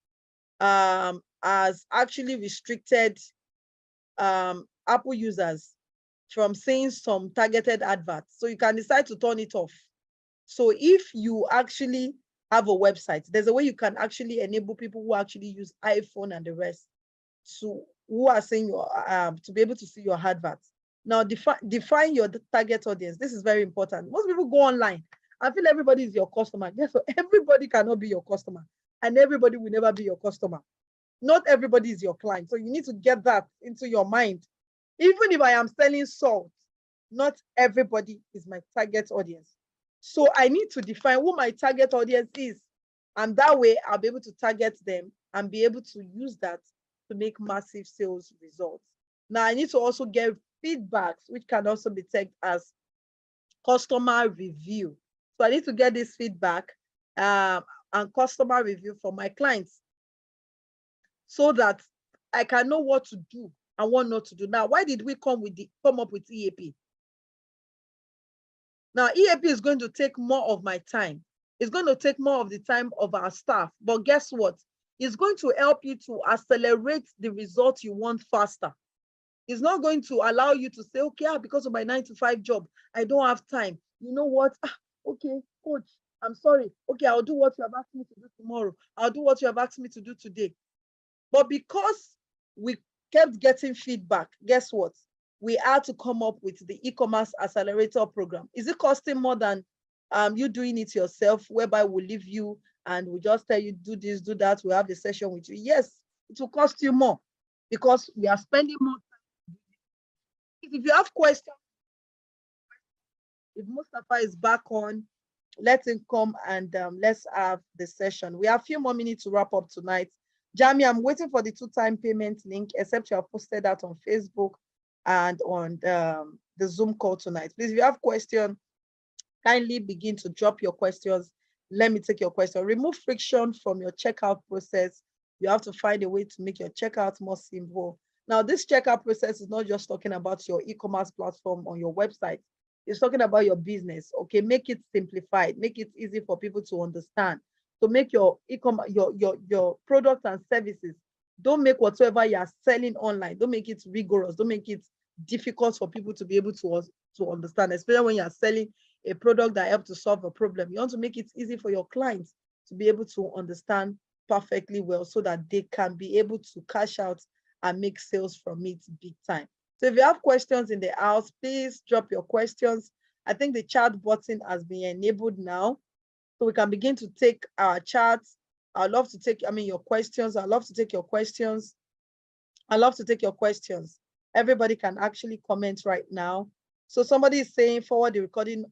Speaker 1: has actually restricted Apple users from seeing some targeted adverts. So you can decide to turn it off. So if you actually have a website, there's a way you can actually enable people who actually use iPhone and the rest to who are seeing your to be able to see your adverts. Now define your target audience. This is very important. Most people go online and feel everybody is your customer. Yes, so everybody cannot be your customer, and everybody will never be your customer. Not everybody is your client. So you need to get that into your mind. Even if I am selling salt, not everybody is my target audience. So I need to define who my target audience is. And that way I'll be able to target them and be able to use that to make massive sales results. Now I need to also get feedbacks, which can also be tagged as customer review. So I need to get this feedback and customer review from my clients so that I can know what to do and what not to do. Now, why did we come up with EAP? Now, EAP is going to take more of my time. It's going to take more of the time of our staff. But guess what? It's going to help you to accelerate the results you want faster. It's not going to allow you to say, okay, because of my 9-to-5 job, I don't have time. You know what? Okay, coach, I'm sorry. Okay, I'll do what you have asked me to do tomorrow. I'll do what you have asked me to do today. But because we kept getting feedback, guess what? We had to come up with the e-commerce accelerator program. Is it costing more than you doing it yourself, whereby we leave you and we just tell you, do this, do that, we have the session with you? Yes, it will cost you more because we are spending more time. If you have questions, if Mustafa is back on, let him come and let's have the session. We have a few more minutes to wrap up tonight. Jamie, I'm waiting for the 2-time payment link, except you have posted that on Facebook and on the Zoom call tonight. Please, if you have questions, kindly begin to drop your questions. Let me take your question. Remove friction from your checkout process. You have to find a way to make your checkout more simple. Now, this checkout process is not just talking about your e-commerce platform on your website. It's talking about your business. Okay, make it simplified, make it easy for people to understand. To make your e-commerce, your products and services, don't make whatsoever you are selling online, don't make it rigorous, don't make it difficult for people to be able to understand, especially when you are selling a product that helps to solve a problem. You want to make it easy for your clients to be able to understand perfectly well so that they can be able to cash out and make sales from it big time. So if you have questions in the house, please drop your questions. I think the chat button has been enabled now, so we can begin to take our chats. I'd love to take, your questions. I'd love to take your questions. I'd love to take your questions. Everybody can actually comment right now. So somebody is saying forward the recording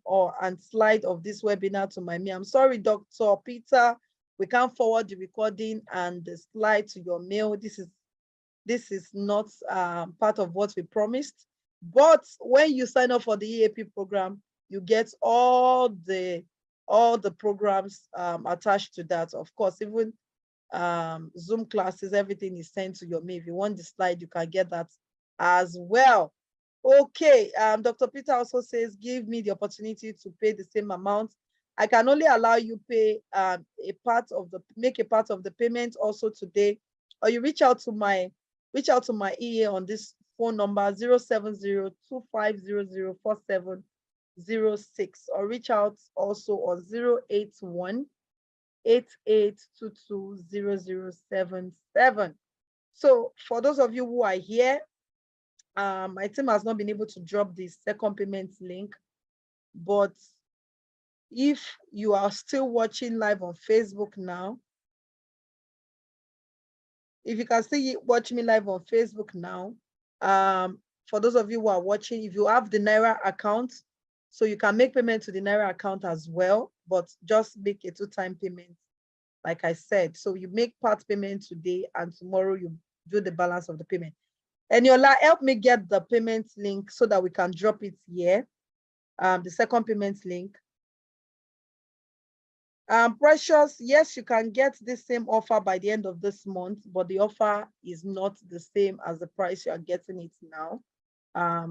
Speaker 1: and slide of this webinar to my mail. I'm sorry, Dr. Peter, we can't forward the recording and the slide to your mail. This is not part of what we promised. But when you sign up for the EAP program, you get all the programs attached to that. Of course, even Zoom classes, everything is sent to your mail. If you want the slide, you can get that as well. Okay, Dr. Peter also says, give me the opportunity to pay the same amount. I can only allow you pay make a part of the payment also today, or you reach out to my EA on this phone number 070-2500-4706, or reach out also on 081-8822-0077. So for those of you who are here, my team has not been able to drop the second payment link, but if you are still watching live on Facebook now, if you can still watch me live on Facebook now, for those of you who are watching, if you have the Naira account, so you can make payment to the Naira account as well, but just make a 2-time payment, like I said. So you make part payment today and tomorrow you do the balance of the payment. And Yola, help me get the payment link so that we can drop it here. The second payment link. Precious, yes, you can get the same offer by the end of this month, but the offer is not the same as the price you are getting it now.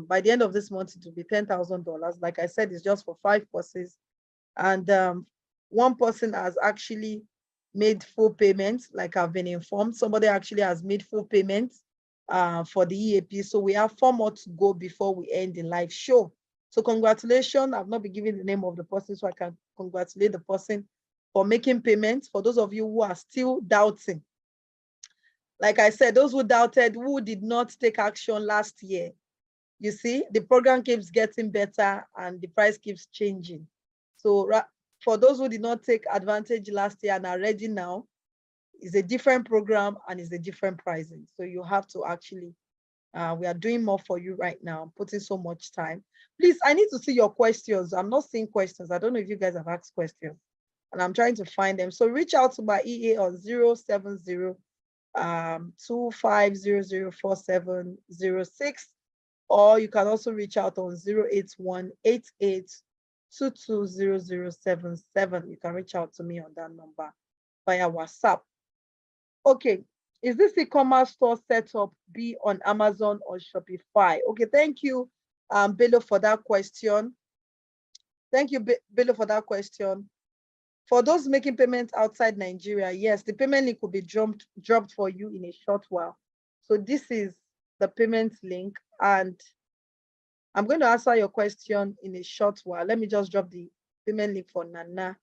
Speaker 1: By the end of this month, it will be $10,000. Like I said, it's just for 5 courses. And one person has actually made full payments, like I've been informed. Somebody actually has made full payments for the EAP. So we have 4 more to go before we end the live show. So congratulations. I've not been given the name of the person, so I can congratulate the person for making payments. For those of you who are still doubting, like I said, those who doubted, who did not take action last year, you see, the program keeps getting better and the price keeps changing. So for those who did not take advantage last year and are ready now, it's a different program and it's a different pricing. So you have to actually, we are doing more for you right now, putting so much time. Please, I need to see your questions. I'm not seeing questions. I don't know if you guys have asked questions and I'm trying to find them. So reach out to my EA on 070 25004706, or you can also reach out on 08188220077. You can reach out to me on that number via WhatsApp. Okay, is this e-commerce store setup be on Amazon or Shopify? Okay, thank you, Bello, for that question. Thank you, Bello, for that question. For those making payments outside Nigeria, yes, the payment link will be dropped for you in a short while. So this is the payment link, and I'm going to answer your question in a short while. Let me just drop the payment link for Nana,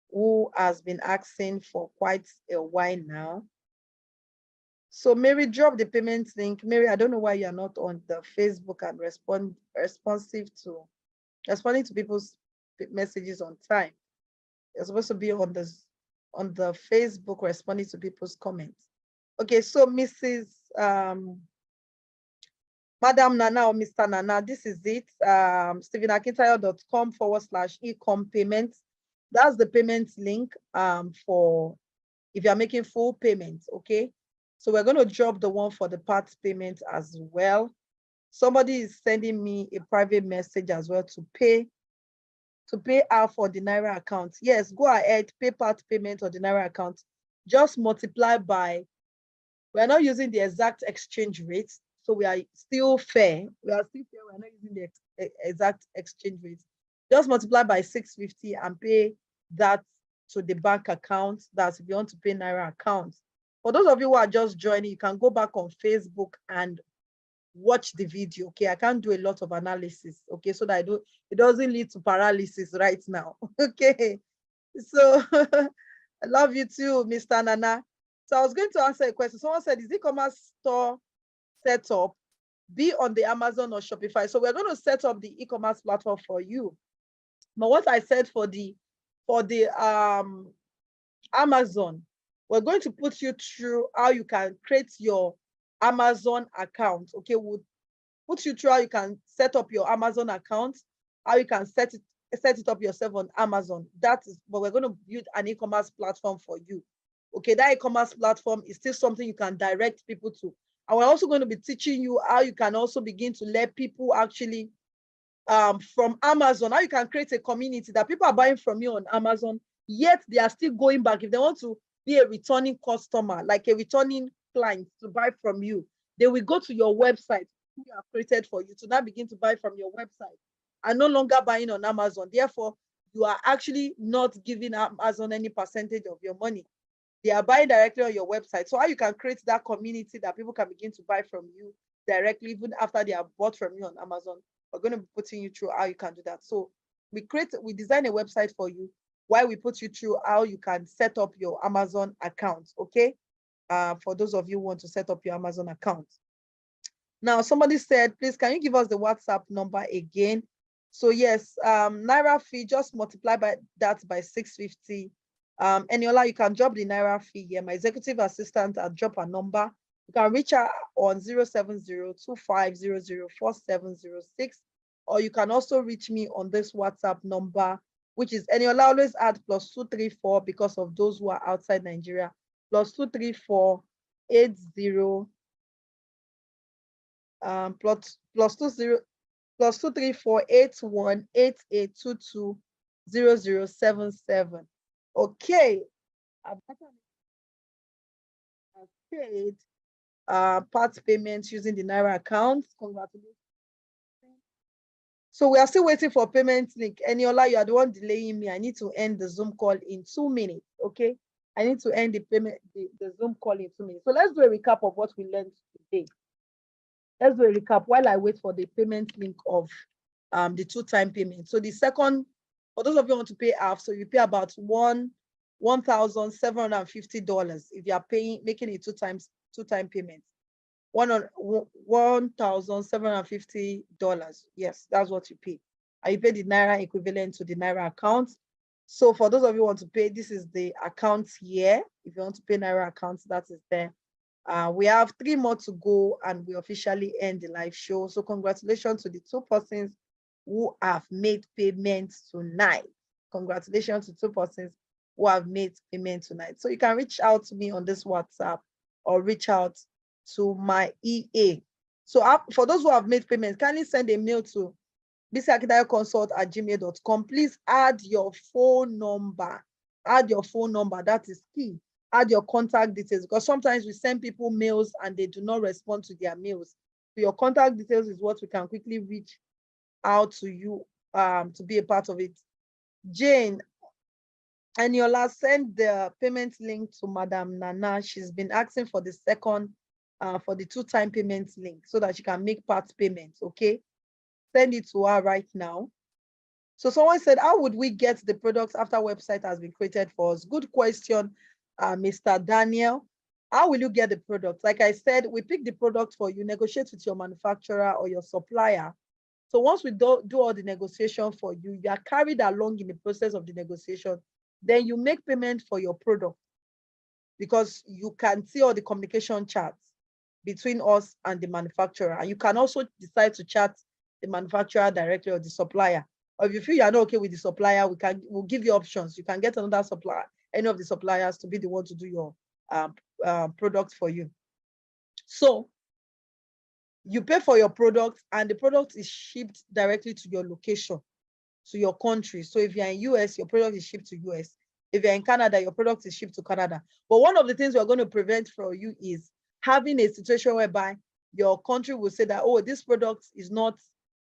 Speaker 1: who has been asking for quite a while now. So Mary, drop the payment link. Mary, I don't know why you're not on the Facebook and responding to people's messages on time. You're supposed to be on the Facebook responding to people's comments. Okay, so Mrs. Madam Nana or Mr. Nana, this is it. StephenAkintayo.com/ecom payments. That's the payment link for if you're making full payments. Okay, so we're going to drop the one for the part payment as well. Somebody is sending me a private message as well to pay out for the Naira account. Yes, go ahead, pay part payment on the Naira account. Just multiply by, we're not using the exact exchange rate, so we are still fair. We're not using the exact exchange rate. Just multiply by 650 and pay that to the bank account. That's if you want to pay Naira account. For those of you who are just joining, you can go back on Facebook and watch the video. Okay, I can't do a lot of analysis, okay, so that it doesn't lead to paralysis right now. Okay, so I love you too, Mr. Nana. So I was going to answer a question. Someone said, is e-commerce store setup be on the Amazon or Shopify? So we're going to set up the e-commerce platform for you. But what I said for the Amazon, we're going to put you through how you can create your Amazon account. Okay, we'll put you through how you can set up your Amazon account, how you can set it up yourself on Amazon. That is, but we're going to build an e-commerce platform for you. Okay, that e-commerce platform is still something you can direct people to. And we're also going to be teaching you how you can also begin to let people actually from Amazon, how you can create a community that people are buying from you on Amazon, yet they are still going back. If they want to be a returning customer, like a returning client to buy from you, they will go to your website you have created for you to now begin to buy from your website and no longer buying on Amazon. Therefore, you are actually not giving Amazon any percentage of your money. They are buying directly on your website. So how you can create that community that people can begin to buy from you directly, even after they have bought from you on Amazon. We're going to be putting you through how you can do that. So we design a website for you while we put you through how you can set up your Amazon account, okay? For those of you who want to set up your Amazon account. Now, somebody said, please, can you give us the WhatsApp number again? So yes, Naira fee, just multiply that by 650. Eniola, you can drop the Naira fee here. My executive assistant, I'll drop a number. You can reach her on 070-2500-4706, or you can also reach me on this WhatsApp number, which is, Eniola, always add +234 because of those who are outside Nigeria, +234 80 +234 8188220077. Okay. I've paid part payments using the Naira account. Congratulations. So we are still waiting for payment link. Eniola, you are the one delaying me. I need to end the Zoom call in 2 minutes. Okay. I need to end the payment, the Zoom call in 2 minutes. So let's do a recap of what we learned today. Let's do a recap while I wait for the payment link of the 2-time payment. So the second, for those of you who want to pay half, so you pay about $1,750 if you are making a two-time payment. $1,750. Yes, that's what you pay. And you pay the Naira equivalent to the Naira account. So for those of you who want to pay, this is the account here. If you want to pay Naira accounts, that is there. We have 3 more to go and we officially end the live show. So congratulations to the 2 persons who have made payments tonight. Congratulations to 2 persons who have made payment tonight. So you can reach out to me on this WhatsApp or reach out to my EA. So for those who have made payments, kindly send a mail to bcakindayoconsult@gmail.com. Please add your phone number. Add your phone number. That is key. Add your contact details, because sometimes we send people mails and they do not respond to their mails. So your contact details is what we can quickly reach out to you to be a part of it. Jane, and Yola, send the payment link to Madam Nana. She's been asking for the second, for the 2-time payment link so that she can make part payments, okay? Send it to her right now. So someone said, how would we get the products after website has been created for us? Good question, Mr. Daniel. How will you get the product? Like I said, we pick the product for you, negotiate with your manufacturer or your supplier. So once we do all the negotiation for you, you are carried along in the process of the negotiation. Then you make payment for your product, because you can see all the communication chats between us and the manufacturer. And you can also decide to chat the manufacturer directly or the supplier. Or if you feel you're not okay with the supplier, we'll give you options. You can get another supplier, any of the suppliers, to be the one to do your product for you. So you pay for your product and the product is shipped directly to your location, to your country. So if you're in US, your product is shipped to US. If you're in Canada, your product is shipped to Canada. But one of the things we're going to prevent for you is having a situation whereby your country will say that, oh, this product is not,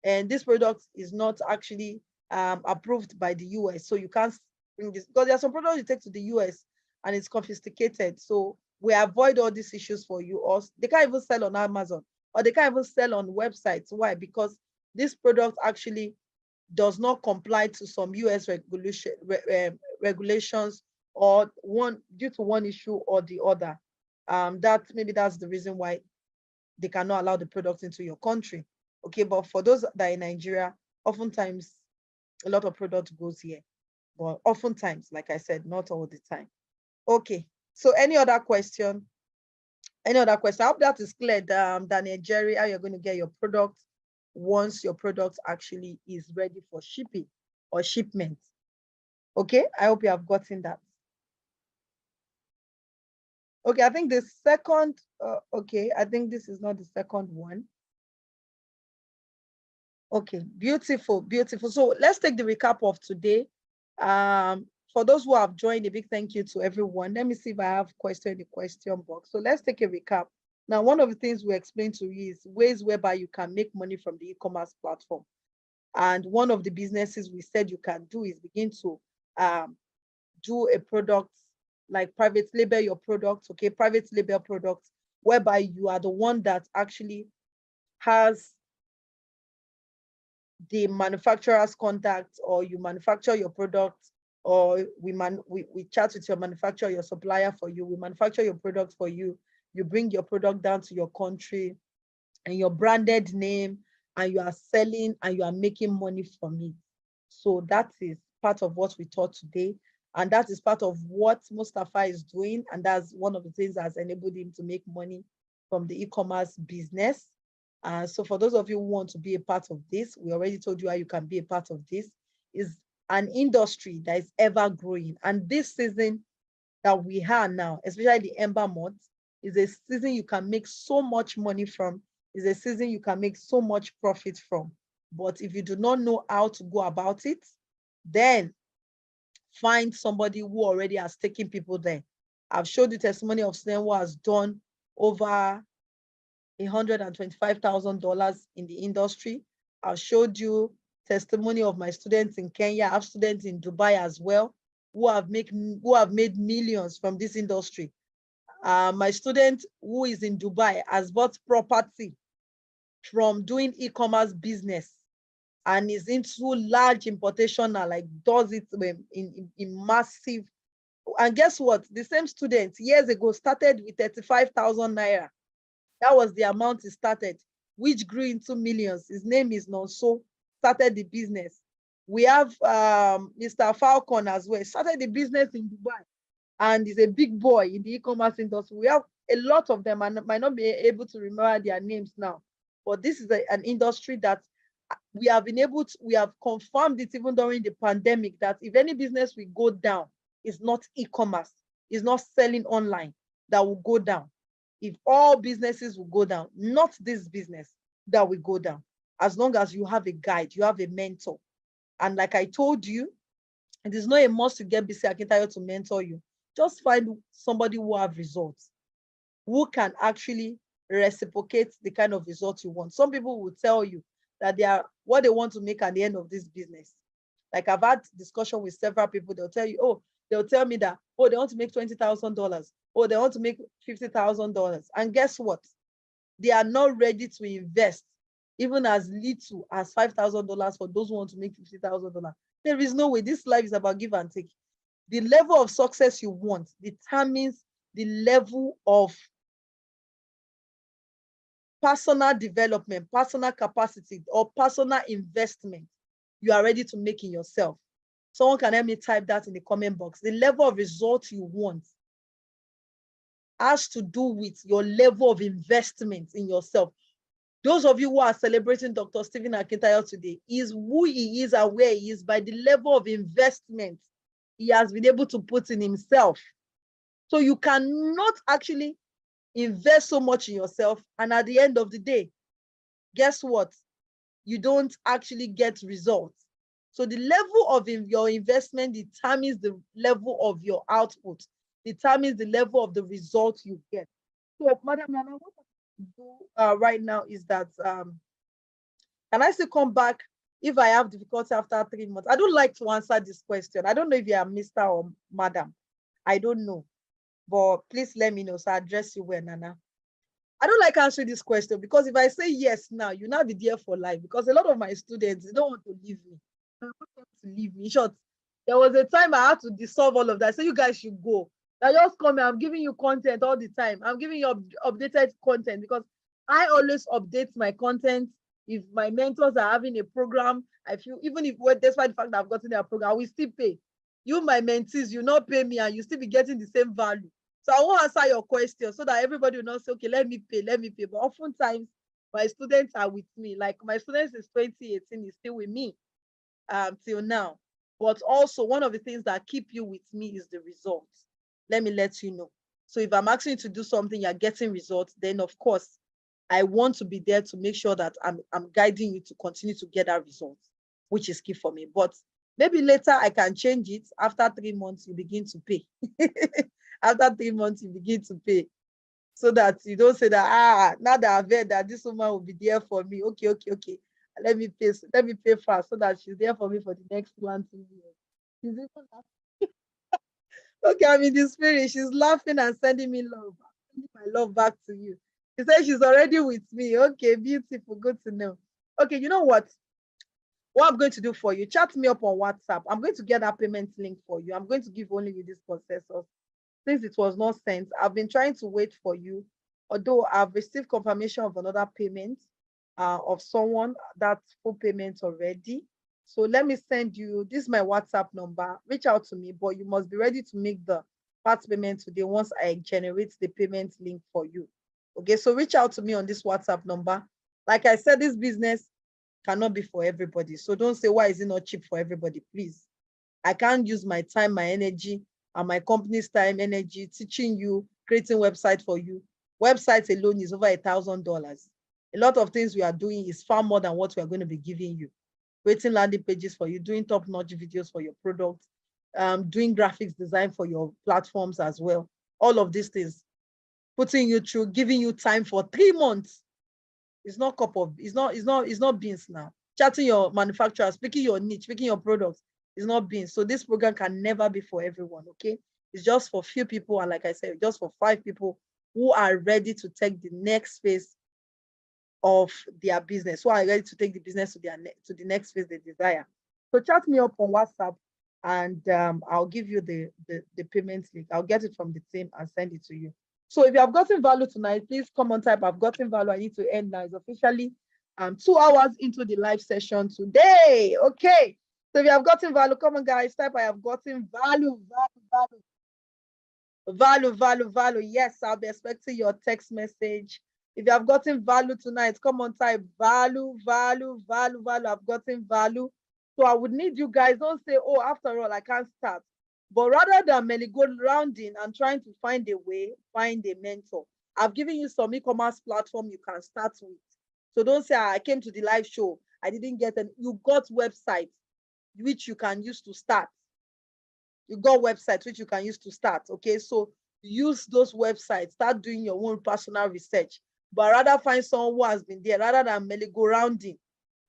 Speaker 1: and this product is not actually approved by the US. So you can't bring this, because there are some products you take to the US and it's confiscated. So we avoid all these issues for you. Or they can't even sell on Amazon, or they can't even sell on websites. Why? Because this product actually does not comply to some US regulations, or due to one issue or the other. Maybe that's the reason why they cannot allow the product into your country. Okay, but for those that are in Nigeria, oftentimes a lot of product goes here. But oftentimes, like I said, not all the time. Okay, so any other question? Any other question? I hope that is clear, Daniel Jerry, how you're going to get your product once your product actually is ready for shipping or shipment. Okay, I hope you have gotten that. Okay, I think the second, okay, I think this is not the second one. Okay, beautiful, beautiful. So let's take the recap of today. For those who have joined, a big thank you to everyone. Let me see if I have question in the question box. So let's take a recap. Now, one of the things we explained to you is ways whereby you can make money from the e-commerce platform. And one of the businesses we said you can do is begin to do a product, like private label your products, okay? Private label products, whereby you are the one that actually has the manufacturer's contact, or you manufacture your product, or we chat with your manufacturer, your supplier for you, we manufacture your product for you, you bring your product down to your country and your branded name, and you are selling and you are making money from it. So that is part of what we taught today. And that is part of what Mustafa is doing. And that's one of the things that has enabled him to make money from the e-commerce business. So for those of you who want to be a part of this, we already told you how you can be a part of this. Is an industry that is ever growing. And this season that we have now, especially the Ember months, is a season you can make so much money from, is a season you can make so much profit from. But if you do not know how to go about it, then find somebody who already has taken people there. I've showed you testimony of someone who has done over $125,000 in the industry. I've showed you testimony of my students in Kenya. I have students in Dubai as well, who have made millions from this industry. My student who is in Dubai has bought property from doing e-commerce business and is into large importation now, like does it in massive. And guess what? The same student years ago started with 35,000 naira. That was the amount he started, which grew into millions. His name is Nonso, started the business. We have Mr. Falcon as well, started the business in Dubai and is a big boy in the e-commerce industry. We have a lot of them, and might not be able to remember their names now, but this is an industry that we have confirmed it even during the pandemic, that if any business will go down, it's not e-commerce, it's not selling online that will go down. If all businesses will go down, not this business that will go down, as long as you have a guide, you have a mentor. And like I told you, it is not a must to get BC Akintayo to mentor you. Just find somebody who have results, who can actually reciprocate the kind of results you want. Some people will tell you that they are what they want to make at the end of this business. Like I've had discussion with several people, they'll tell you, they'll tell me that, they want to make $20,000, or they want to make $50,000. And guess what? They are not ready to invest even as little as $5,000 for those who want to make $50,000. There is no way. This life is about give and take. The level of success you want determines the level of personal development, personal capacity, or personal investment you are ready to make in yourself. Someone can help me type that in the comment box. The level of results you want has to do with your level of investment in yourself. Those of you who are celebrating Dr. Stephen Akintayo today is who he is and where he is by the level of investment he has been able to put in himself. So you cannot actually invest so much in yourself, and at the end of the day, guess what? You don't actually get results. So the level of your investment determines the level of your output, determines the level of the results you get. So, Madam Nana, what I do right now is that, can I still come back if I have difficulty after 3 months? I don't like to answer this question. I don't know if you are Mr. or Madam. I don't know. But please let me know, so I address you well, Nana. I don't like answering this question because if I say yes now, you'll not be there for life, because a lot of my students, they don't want to leave me. They don't want to leave me. In short, there was a time I had to dissolve all of that. So you guys should go. Now just come here. I'm giving you content all the time. I'm giving you updated content because I always update my content. If my mentors are having a program, I feel, even if, despite the fact that I've gotten their program, I will still pay. You, my mentees, you not pay me and you still be getting the same value. So I won't answer your question so that everybody will not say, okay, let me pay. But oftentimes, my students are with me. Like my students is 2018 is still with me till now. But also one of the things that keep you with me is the results. Let me let you know. So if I'm asking you to do something, you're getting results, then of course, I want to be there to make sure that I'm guiding you to continue to get that result, which is key for me. But maybe later I can change it. After 3 months, you begin to pay. After 3 months, you begin to pay. So that you don't say that, now that I've heard that this woman will be there for me. Okay. Let me pay fast so that she's there for me for the next 1-2 years. Okay, I'm in the spirit. She's laughing and sending me love. I'm sending my love back to you. She said she's already with me. Okay, beautiful. Good to know. Okay, you know what? What I'm going to do for you, chat me up on WhatsApp. I'm going to get that payment link for you. I'm going to give only you this processor. Since it was not sent, I've been trying to wait for you. Although I've received confirmation of another payment of someone, that's full payment already. So let me send you, this is my WhatsApp number. Reach out to me, but you must be ready to make the part payment today once I generate the payment link for you. Okay, so reach out to me on this WhatsApp number. Like I said, this business cannot be for everybody. So don't say, why is it not cheap for everybody? Please. I can't use my time, my energy, and my company's time, energy, teaching you, creating website for you. Websites alone is over $1,000. A lot of things we are doing is far more than what we are going to be giving you. Creating landing pages for you, doing top-notch videos for your product, doing graphics design for your platforms as well. All of these things, putting you through, giving you time for 3 months. It's not beans now. Chatting your manufacturers, picking your niche, picking your products. It's not being. So this program can never be for everyone, okay? It's just for few people, and like I said, just for 5 people who are ready to take the next phase of their business, who are ready to take the business to the next phase they desire. So chat me up on WhatsApp, and I'll give you the payment link. I'll get it from the team and send it to you. So if you have gotten value tonight, please come on, type I've gotten value. I need to end now. It's officially 2 hours into the live session today. Okay. So if you have gotten value, come on, guys, type I have gotten value. Yes, I'll be expecting your text message. If you have gotten value tonight, come on, type value. I've gotten value. So I would need you guys, don't say, oh, after all, I can't start. But rather than merry-go-rounding and trying to find a way, find a mentor. I've given you some e-commerce platform you can start with. So don't say, I came to the live show, I didn't get an. You got websites which you can use to start. You got websites which you can use to start. Okay, so use those websites, start doing your own personal research, but rather find someone who has been there rather than merry-go-rounding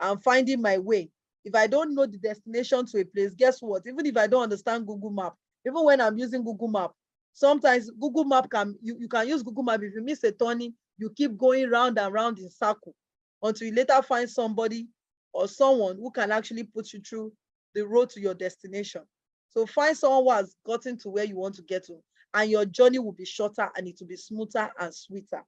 Speaker 1: and finding my way. If I don't know the destination to a place, guess what? Even if I don't understand Google Map, even when I'm using Google Map, sometimes Google Map you can use Google Map. If you miss a turning, you keep going round and round in circle until you later find somebody or someone who can actually put you through the road to your destination. So find someone who has gotten to where you want to get to, and your journey will be shorter and it will be smoother and sweeter.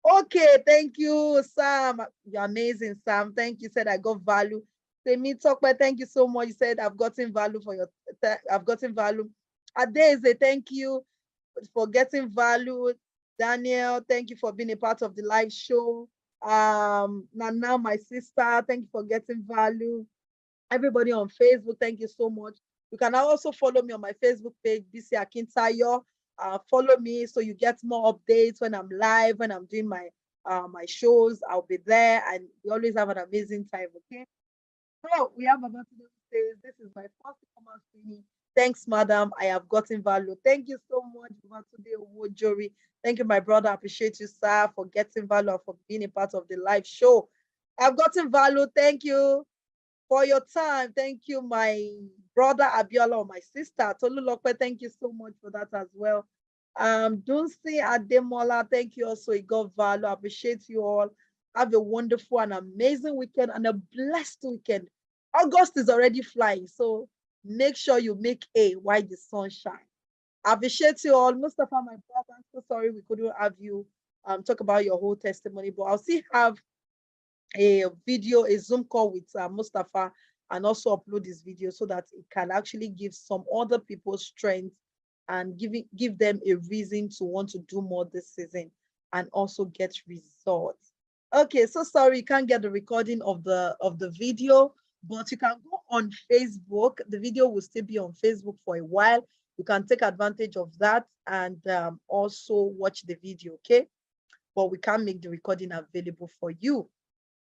Speaker 1: Okay, thank you, Sam. You're amazing, Sam. Thank you. Said I got value. Semi Tokwe, thank you so much. You said I've gotten value for your. I've gotten value. Adeze, thank you for getting value. Daniel, thank you for being a part of the live show. Nana, my sister, thank you for getting value. Everybody on Facebook, thank you so much. You can also follow me on my Facebook page, BC Akintayo. Follow me so you get more updates when I'm live, when I'm doing my shows. I'll be there, and we always have an amazing time. Okay. So we have about to say this is my first e-commerce training. Thanks, madam. I have gotten value. Thank you so much, Wojori. Thank you, my brother. I appreciate you, sir, for getting value and for being a part of the live show. I've gotten value. Thank you for your time. Thank you, my brother Abiola, or my sister Tolu Lokpe. Thank you so much for that as well. Dunsi Ademola, thank you also. It got value. I appreciate you all. Have a wonderful and amazing weekend and a blessed weekend. August is already flying, so make sure you make a while the sun shines. I appreciate you all. Mustafa, my brother, I'm so sorry we couldn't have you talk about your whole testimony, but I'll still have a video, a Zoom call with Mustafa, and also upload this video so that it can actually give some other people strength and give them a reason to want to do more this season and also get results. Okay, so sorry you can't get the recording of the video, but you can go on Facebook. The video will still be on Facebook for a while. You can take advantage of that and also watch the video, okay? But we can't make the recording available for you.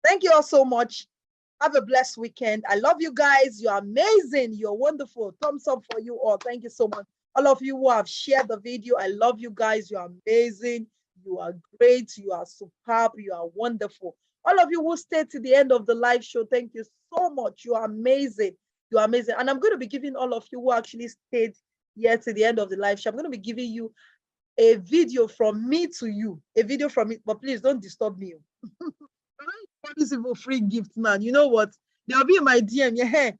Speaker 1: Thank you all so much. Have a blessed weekend. I love you guys. You're amazing. You're wonderful. Thumbs up for you all. Thank you so much. All of you who have shared the video, I love you guys. You're amazing. You are great. You are superb. You are wonderful. All of you who stayed to the end of the live show, thank you so much. You are amazing. You are amazing. And I'm going to be giving all of you who actually stayed here to the end of the live show, I'm going to be giving you a video from me to you. A video from me, but please don't disturb me. This is a free gift, man. You know what? They'll be in my DM. Yeah,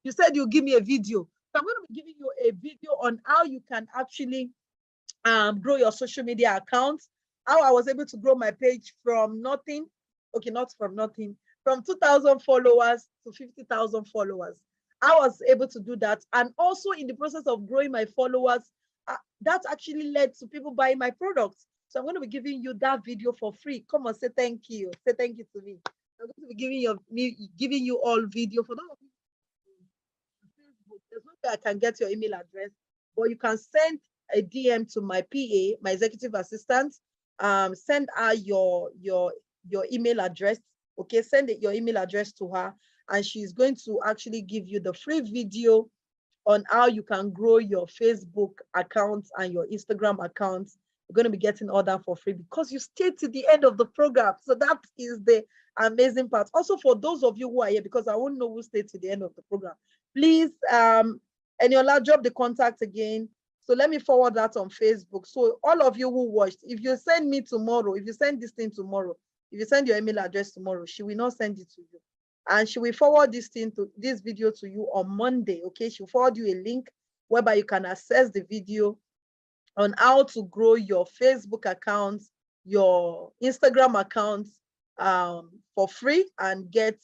Speaker 1: you said you'll give me a video. So I'm going to be giving you a video on how you can actually grow your social media account. How I was able to grow my page from nothing. Okay, not from nothing. From 2,000 followers to 50,000 followers. I was able to do that. And also in the process of growing my followers, that actually led to people buying my products. So I'm going to be giving you that video for free. Come on, say thank you. Say thank you to me. I'm going to be giving you all video for those of you on Facebook. There's no way I can get your email address, but you can send a DM to my PA, my executive assistant. Send her your email address. Okay, send your email address to her, and she's going to actually give you the free video on how you can grow your Facebook account and your Instagram accounts. You're going to be getting all that for free because you stayed to the end of the program. So that is the amazing part. Also, for those of you who are here, because I won't know who stayed to the end of the program, Please, Eniola, drop the contact again. So let me forward that on Facebook. So all of you who watched, if you send me tomorrow, if you send this thing tomorrow, if you send your email address tomorrow, she will not send it to you. And she will forward this video to you on Monday, okay? She'll forward you a link whereby you can access the video on how to grow your Facebook account, your Instagram account for free, and get,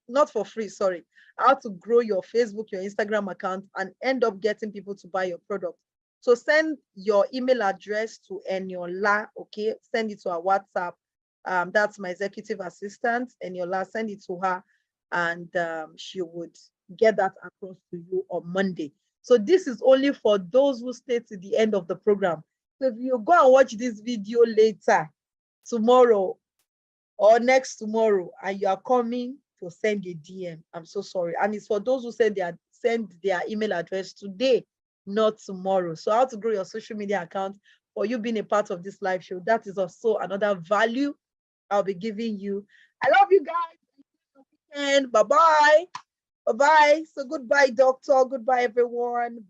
Speaker 1: not for free, sorry, how to grow your Facebook, your Instagram account, and end up getting people to buy your product. So send your email address to Eniola, okay? Send it to our WhatsApp. That's my executive assistant, Eniola. Send it to her, and she would get that across to you on Monday. So this is only for those who stay to the end of the program. So if you go and watch this video later, tomorrow or next tomorrow, and you are coming to send a DM, I'm so sorry. And it's for those who send their email address today, not tomorrow. So how to grow your social media account for you being a part of this live show. That is also another value I'll be giving you. I love you guys. And bye-bye. Bye-bye. So goodbye, doctor. Goodbye, everyone.